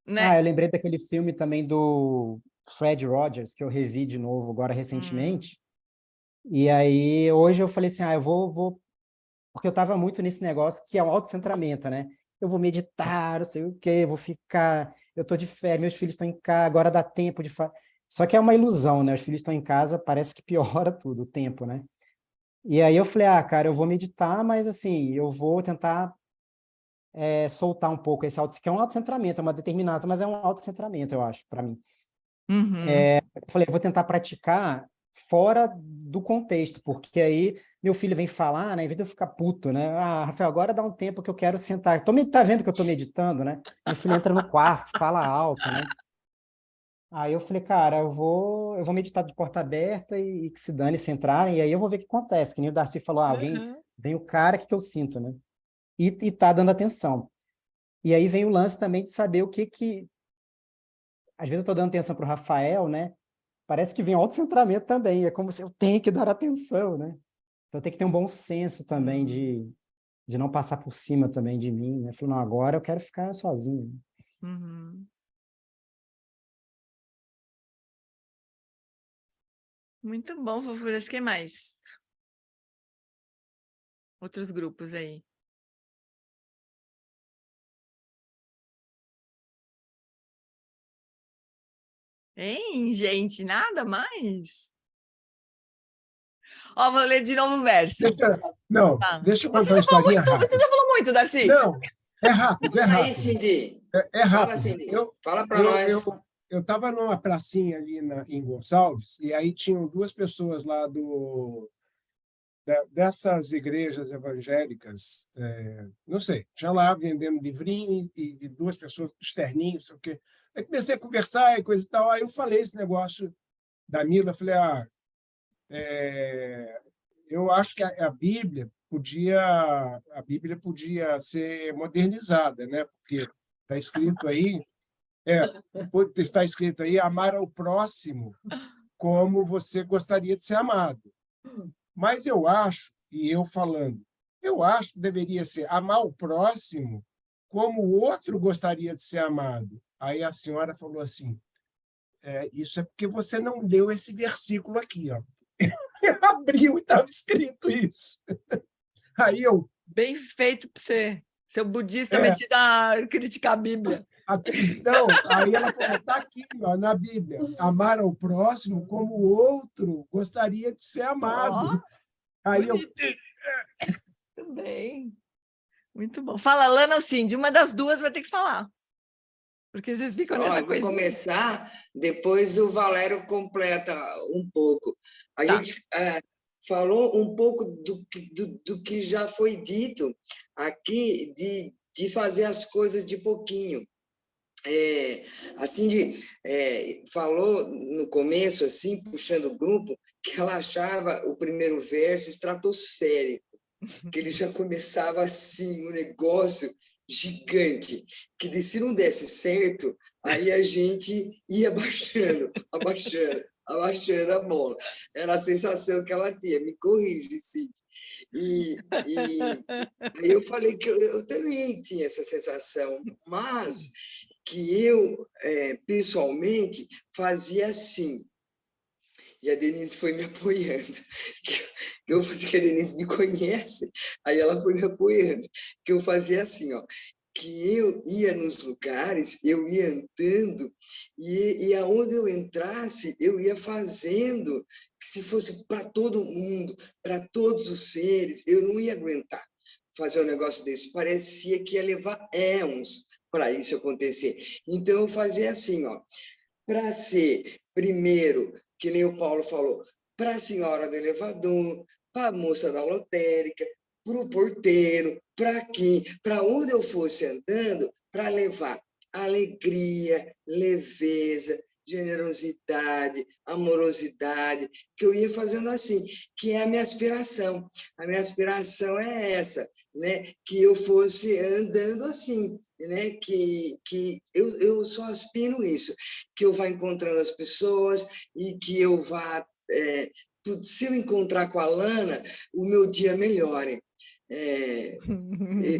né? Eu lembrei daquele filme também do Fred Rogers, que eu revi de novo agora Hum. recentemente. E aí, hoje eu falei assim, eu vou... Porque eu estava muito nesse negócio que é o autocentramento, né? Eu vou meditar, não sei o quê, vou ficar... Eu estou de férias, meus filhos estão em casa, agora dá tempo de... Só que é uma ilusão, né? Os filhos estão em casa, parece que piora tudo, o tempo, né? E aí eu falei, cara, eu vou meditar, mas assim, eu vou tentar soltar um pouco esse que é um autocentramento, é uma determinação, mas é um autocentramento, eu acho, para mim. Uhum. Eu falei, eu vou tentar praticar fora do contexto, porque aí meu filho vem falar, né, em vez de eu ficar puto, né? Rafael, agora dá um tempo que eu quero sentar. Tá vendo que eu tô meditando, né? Meu filho entra no quarto, fala alto, né? Aí eu falei, cara, eu vou meditar de porta aberta e que se dane se entrarem, e aí eu vou ver o que acontece. Que nem o Darcy falou, Uhum. vem o cara, o que eu sinto, né? E tá dando atenção. E aí vem o lance também de saber o que... Às vezes eu tô dando atenção pro Rafael, né? Parece que vem autocentramento também, é como se eu tenho que dar atenção, né? Então tem que ter um bom senso também Uhum. de não passar por cima também de mim, né? Falei, não, agora eu quero ficar sozinho. Uhum. Muito bom, fofuras. Que mais? Outros grupos aí. Hein, gente? Nada mais? Ó, vou ler de novo o verso. Deixa eu contar uma historinha rápida. Você já falou muito, Darcy. Não, é rápido, é Fala aí, rápido. Cindy. É rápido. Fala, Cindy. Fala para nós. Eu estava numa pracinha ali em Gonçalves, e aí tinham duas pessoas lá dessas igrejas evangélicas, não sei, tinha lá vendendo livrinhos e duas pessoas externinhos, não sei o quê. Aí comecei a conversar e coisa e tal. Aí eu falei esse negócio da Mila, falei, eu acho que a Bíblia podia ser modernizada, né? Porque está escrito aí, amar ao próximo como você gostaria de ser amado. Mas eu acho que deveria ser amar o próximo como o outro gostaria de ser amado. Aí a senhora falou assim, isso é porque você não leu esse versículo aqui, ó. Eu abriu e estava escrito isso. Aí eu... Bem feito para você. Seu budista metido a criticar a Bíblia. A cristão, aí ela falou, está aqui, ó, na Bíblia, amar ao próximo como o outro gostaria de ser amado. Aí Muito bem. Muito bom. Fala, Lana ou Cindy? Uma das duas vai ter que falar. Porque vocês ficam nessa coisa. Vou começar, depois o Valério completa um pouco. A gente falou um pouco do que já foi dito aqui, de fazer as coisas de pouquinho. A Cindy falou no começo, assim, puxando o grupo, que ela achava o primeiro verso estratosférico, que ele já começava assim, um negócio gigante, que se não desse certo, aí a gente ia abaixando a bola. Era a sensação que ela tinha. Me corrige, Cindy. E aí eu falei que eu também tinha essa sensação, mas que eu, pessoalmente, fazia assim. E a Denise foi me apoiando. Eu fazia que a Denise me conhece, aí ela foi me apoiando. Que eu fazia assim, ó, que eu ia nos lugares, eu ia andando, e aonde eu entrasse, eu ia fazendo, se fosse para todo mundo, para todos os seres, eu não ia aguentar fazer um negócio desse. Parecia que ia levar éons para isso acontecer. Então, eu fazia assim, ó, para ser, primeiro, que nem o Paulo falou, para a senhora do elevador, para a moça da lotérica, para o porteiro, para quem, para onde eu fosse andando, para levar alegria, leveza, generosidade, amorosidade, que eu ia fazendo assim, que é a minha aspiração. A minha aspiração é essa, né? Que eu fosse andando assim, né? Que eu só aspiro isso, que eu vá encontrando as pessoas e que eu vá... se eu encontrar com a Lana, o meu dia melhore.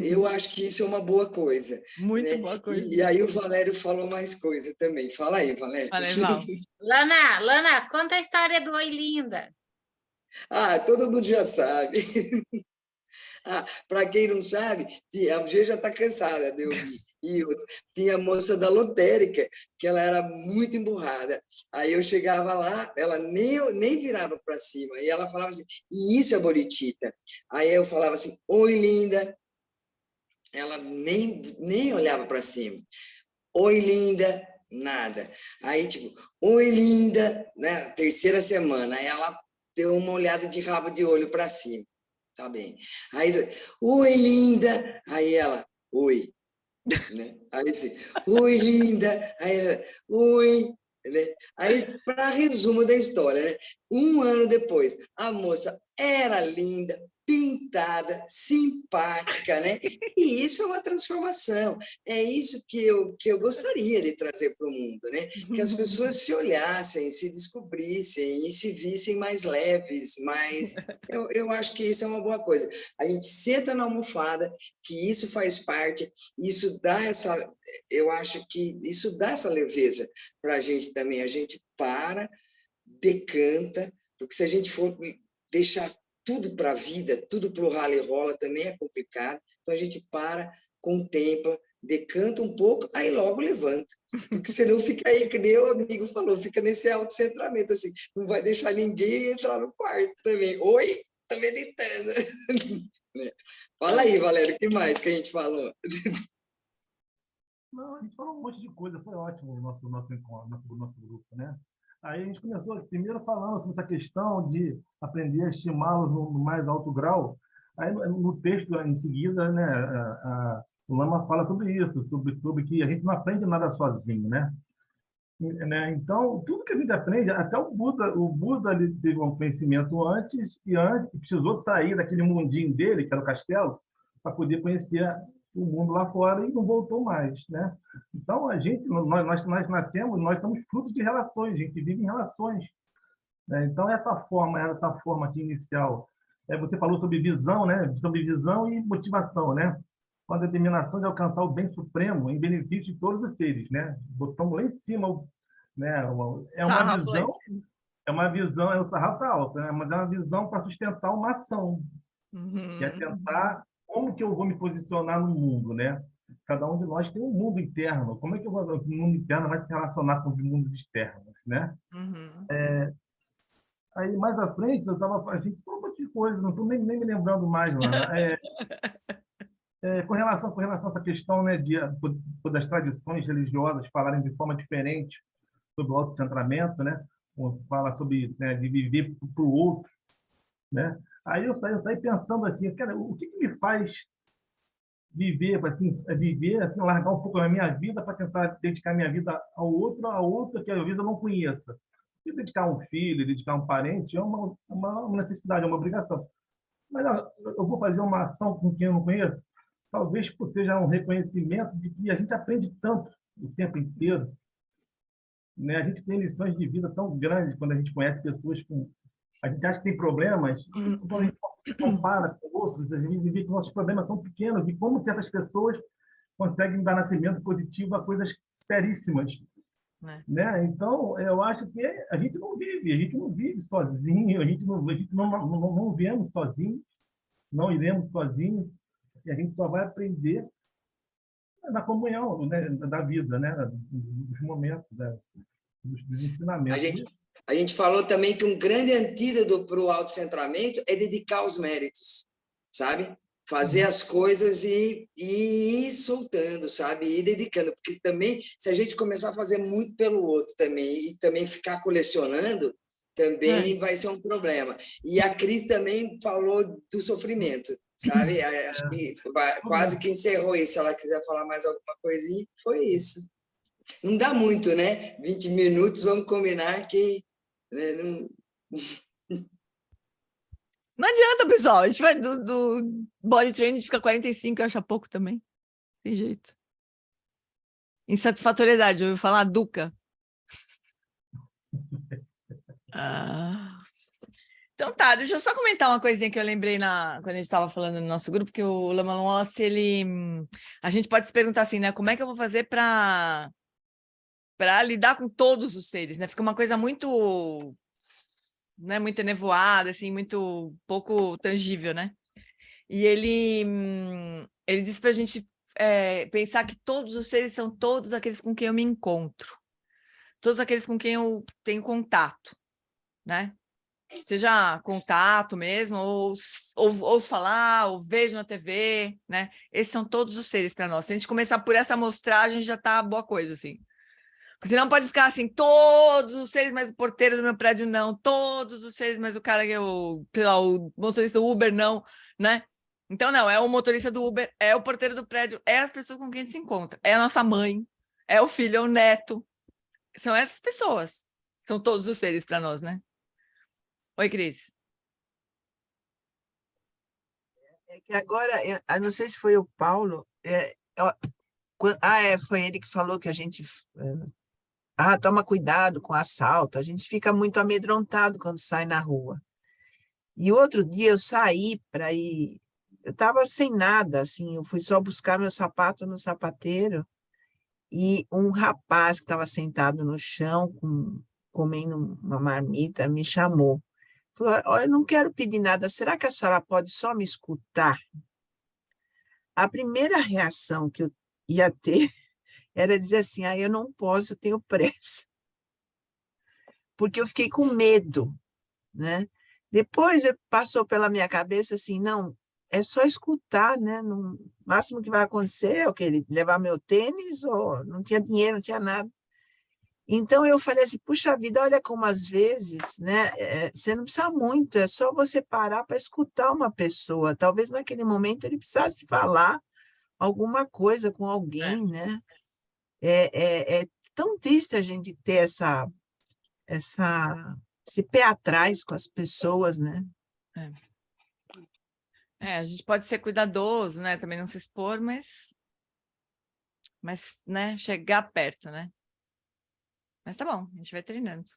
Eu acho que isso é uma boa coisa. Muito né? boa coisa. E aí o Valério falou mais coisa também. Fala aí, Valério. Lana, conta a história do Oi Linda. Todo mundo já sabe. Para quem não sabe, a G já está cansada de ouvir. E outros. Tinha a moça da lotérica, que ela era muito emburrada. Aí eu chegava lá, ela nem virava para cima. E ela falava assim, e isso é Boritita. Aí eu falava assim, oi, linda. Ela nem olhava para cima. Oi, linda. Nada. Aí, tipo, oi, linda. Né? Terceira semana. Aí ela deu uma olhada de rabo de olho para cima. Tá bem. Aí, oi, linda. Aí ela, oi. Né? Aí assim, oi, linda. Aí ela, oi. Né? Aí, para resumo da história, né? 1 ano depois, a moça era linda, pintada, simpática, né? E isso é uma transformação. É isso que eu gostaria de trazer para o mundo, né? Que as pessoas se olhassem, se descobrissem e se vissem mais leves, mais... Eu acho que isso é uma boa coisa. A gente senta na almofada, que isso faz parte, isso dá essa... Eu acho que isso dá essa leveza para a gente também. A gente para, decanta, porque se a gente for deixar tudo para a vida, tudo para o rala e rola também é complicado. Então, a gente para, contempla, decanta um pouco, aí logo levanta. Porque senão fica aí, que nem o amigo falou, fica nesse autocentramento, assim, não vai deixar ninguém entrar no quarto também. Oi, tá meditando. Fala aí, Valério, o que mais que a gente falou? Não, a gente falou um monte de coisa, foi ótimo o nosso encontro, nosso grupo, né? Aí a gente começou primeiro falando sobre essa questão de aprender a estimá-los no mais alto grau. Aí no texto em seguida, né, o Lama fala sobre isso, sobre que a gente não aprende nada sozinho, né? Então, tudo que a gente aprende, até o Buda ele teve um conhecimento antes e precisou sair daquele mundinho dele, que era o castelo, para poder conhecer o mundo lá fora e não voltou mais, né? Então, nós nascemos, nós somos frutos de relações, a gente vive em relações, né? Então, essa forma aqui inicial, você falou sobre visão, né? Sobre visão e motivação, né? Com a determinação de alcançar o bem supremo em benefício de todos os seres, né? Botamos lá em cima, né? É uma visão, o sarrafo está alto, né? Mas é uma visão para sustentar uma ação, que é tentar como que eu vou me posicionar no mundo, né? Cada um de nós tem um mundo interno. Como é que o mundo interno vai se relacionar com os mundos externos, né? Aí, mais à frente, a gente falou um monte de coisa, não estou nem me lembrando mais, Lana. Com relação a essa questão, né, das tradições religiosas falarem de forma diferente sobre o autocentramento, né? Fala sobre, né, de viver para o outro, né? Aí eu saí pensando assim, cara, o que me faz viver, assim, largar um pouco a minha vida para tentar dedicar minha vida a outra que a vida eu não conheça. E dedicar um filho, dedicar um parente é uma necessidade, é uma obrigação. Mas eu vou fazer uma ação com quem eu não conheço, talvez seja um reconhecimento de que a gente aprende tanto o tempo inteiro, né? A gente tem lições de vida tão grandes quando a gente conhece pessoas com... A gente acha que tem problemas, quando a gente compara com outros, a gente vê que nossos problemas são pequenos e como que essas pessoas conseguem dar nascimento positivo a coisas seríssimas. Né? Então, eu acho que a gente não vive sozinho, a gente não viemos sozinhos, não iremos sozinhos, e a gente só vai aprender na comunhão, né, da vida, né, dos momentos, dos ensinamentos. A gente falou também que um grande antídoto para o autocentramento é dedicar os méritos, sabe? Fazer as coisas e ir soltando, sabe? Ir dedicando, porque também, se a gente começar a fazer muito pelo outro também, e também ficar colecionando, também vai ser um problema. E a Cris também falou do sofrimento, sabe? Acho que quase que encerrou isso. Se ela quiser falar mais alguma coisinha, foi isso. Não dá muito, né? 20 minutos, vamos combinar que... Né, não adianta, pessoal. A gente vai do body training, a gente fica 45, eu acho pouco também. Tem jeito. Insatisfatoriedade, ouviu falar? Duca. Então tá, deixa eu só comentar uma coisinha que eu lembrei quando a gente estava falando no nosso grupo, que o Lama Wallace, a gente pode se perguntar assim, né? Como é que eu vou fazer para lidar com todos os seres, né? Fica uma coisa muito, né, muito enevoada, assim, muito pouco tangível, né? E ele disse para a gente pensar que todos os seres são todos aqueles com quem eu me encontro, todos aqueles com quem eu tenho contato, né? Seja contato mesmo, ou falar, ou vejo na TV, né? Esses são todos os seres para nós. Se a gente começar por essa amostragem, já tá boa coisa, assim. Porque senão pode ficar assim, todos os seres, mas o porteiro do meu prédio não, todos os seres, mas o cara que sei lá, o motorista do Uber não, né? Então, não, é o motorista do Uber, é o porteiro do prédio, é as pessoas com quem a gente se encontra, é a nossa mãe, é o filho, é o neto. São essas pessoas. São todos os seres para nós, né? Oi, Cris. É que agora, eu não sei se foi o Paulo, foi ele que falou que a gente... toma cuidado com assalto, a gente fica muito amedrontado quando sai na rua. E outro dia eu saí para ir, eu estava sem nada, assim, eu fui só buscar meu sapato no sapateiro e um rapaz que estava sentado no chão, comendo uma marmita, me chamou. Falou, eu não quero pedir nada, será que a senhora pode só me escutar? A primeira reação que eu ia ter era dizer assim, eu não posso, eu tenho pressa. Porque eu fiquei com medo, né? Depois passou pela minha cabeça assim, não, é só escutar, né? No máximo que vai acontecer é o que ele levar meu tênis, ou não tinha dinheiro, não tinha nada. Então eu falei assim, puxa vida, olha como às vezes, né? Você não precisa muito, é só você parar para escutar uma pessoa. Talvez naquele momento ele precisasse falar alguma coisa com alguém, né? É tão triste a gente ter esse pé atrás com as pessoas, né? A gente pode ser cuidadoso, né? Também não se expor, mas né? Chegar perto, né? Mas tá bom, a gente vai treinando.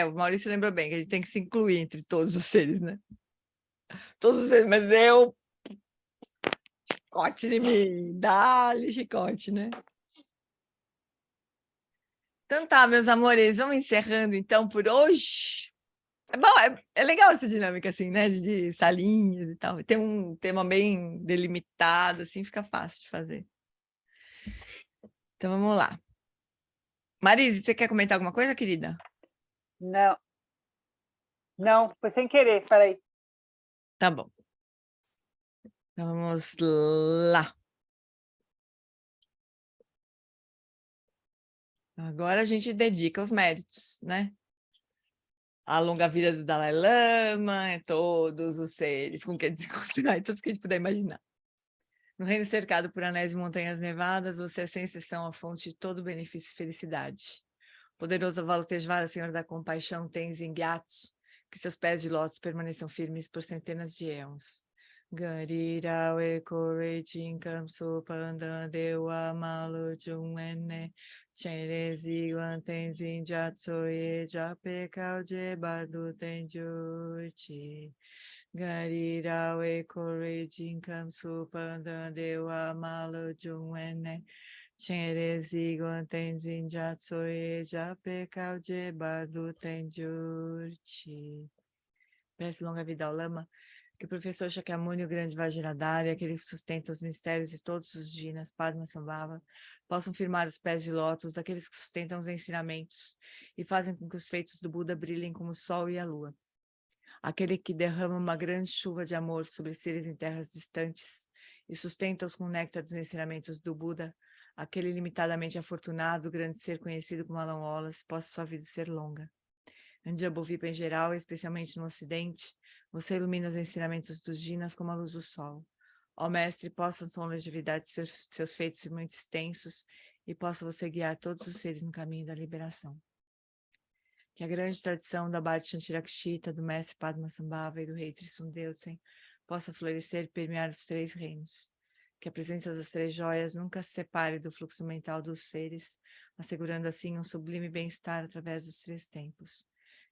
O Maurício lembrou bem que a gente tem que se incluir entre todos os seres, né? Todos os seres, mas chicote em mim, dá-lhe chicote, né? Então tá, meus amores, vamos encerrando então por hoje. É bom, é legal essa dinâmica assim, né? De salinhas e tal. Tem um tema bem delimitado, assim, fica fácil de fazer. Então vamos lá. Marise, você quer comentar alguma coisa, querida? Não. Não, foi sem querer, peraí. Tá bom. Então vamos lá. Agora a gente dedica os méritos, né? A longa vida do Dalai Lama, todos os seres com quem desconstruir, todos que a gente puder imaginar. No reino cercado por anéis e montanhas nevadas, você é sem exceção a fonte de todo benefício e felicidade. Poderoso Avalokiteshvara, Senhor da Compaixão, Tenzin Gyatso, que seus pés de lótus permaneçam firmes por centenas de éons. Garira Wekore Chinkam Supanda Dewa Malu Jumene Cherezi Tenzin Gyatso Ye Jape Kauje Bardu Tenjuchi. Garira Wekore Chinkam Supanda Dewa Malu Jumene Cherezi Tenzin Gyatso Ye Jape Kauje Bardu Tenjuchi. Prece longa vida ao Lama, que o professor Shakyamuni, o grande Vajradhara, aquele que sustenta os mistérios de todos os Jinas, Padmasambhava, possam firmar os pés de lótus daqueles que sustentam os ensinamentos e fazem com que os feitos do Buda brilhem como o sol e a lua. Aquele que derrama uma grande chuva de amor sobre seres em terras distantes e sustenta-os com o néctar dos ensinamentos do Buda, aquele limitadamente afortunado, grande ser conhecido como Alan Wallace, possa sua vida ser longa. Andiabovipa em geral, especialmente no Ocidente, você ilumina os ensinamentos dos Jinas como a luz do sol. Ó Mestre, possam sua longevidade seus feitos muito extensos e possa você guiar todos os seres no caminho da liberação. Que a grande tradição da Bhakti Shantirakshita, do Mestre Padmasambhava e do Rei Trisundeusen possa florescer e permear os três reinos. Que a presença das três joias nunca se separe do fluxo mental dos seres, assegurando assim um sublime bem-estar através dos três tempos.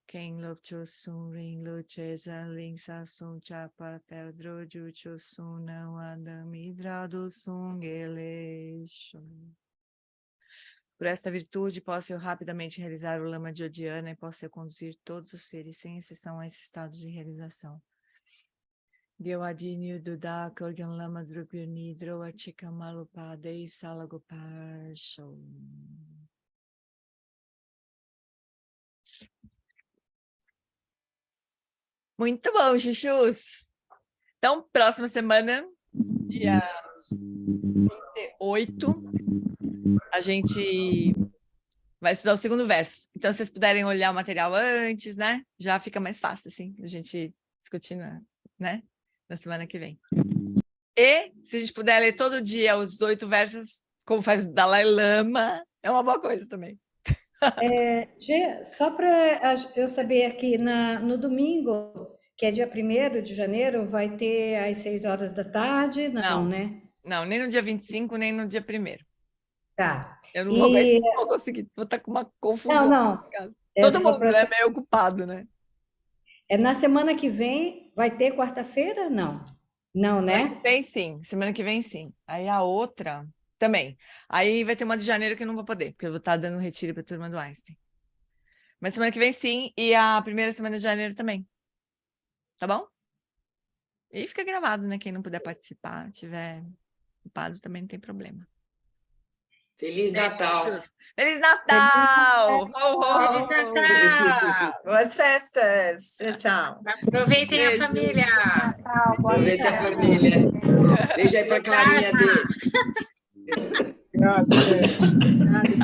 Quem Lopcho Sun Ring Luche Zaling Sasun Chapa Pedro Jucho Sun Não Adam Hidrado Sun Geleixo. Por esta virtude, posso eu rapidamente realizar o Lama de Odiana e posso eu conduzir todos os seres, sem exceção, a esse estado de realização. Dewadini Duda Korgan Lama Drupirni Droa Chikamalupade Salagopar Show. Muito bom, chuchus! Então, próxima semana, dia 28, a gente vai estudar o segundo verso. Então, se vocês puderem olhar o material antes, né? Já fica mais fácil, assim, a gente discutir, né? Na semana que vem. E, se a gente puder ler todo dia os 8 versos, como faz o Dalai Lama, é uma boa coisa também. Só para eu saber aqui, no domingo, que é dia 1º de janeiro, vai ter às 6 horas da tarde? Não, né? Não, nem no dia 25, nem no dia 1º. Tá. Eu não vou conseguir, vou estar com uma confusão. Não. Todo mundo é meio ocupado, né? Na semana que vem, vai ter quarta-feira? Não. Não, né? Semana que vem, sim. Semana que vem, sim. Aí a outra também. Aí vai ter uma de janeiro que eu não vou poder, porque eu vou estar dando retiro para a turma do Einstein. Mas semana que vem, sim. E a primeira semana de janeiro também. Tá bom? E fica gravado, né? Quem não puder participar, tiver ocupado, também não tem problema. Feliz Natal! Feliz Natal! Feliz Natal! Boas festas! Tchau. Aproveitem a família! Aproveita a família. Beijo aí para a Clarinha dele. Obrigado.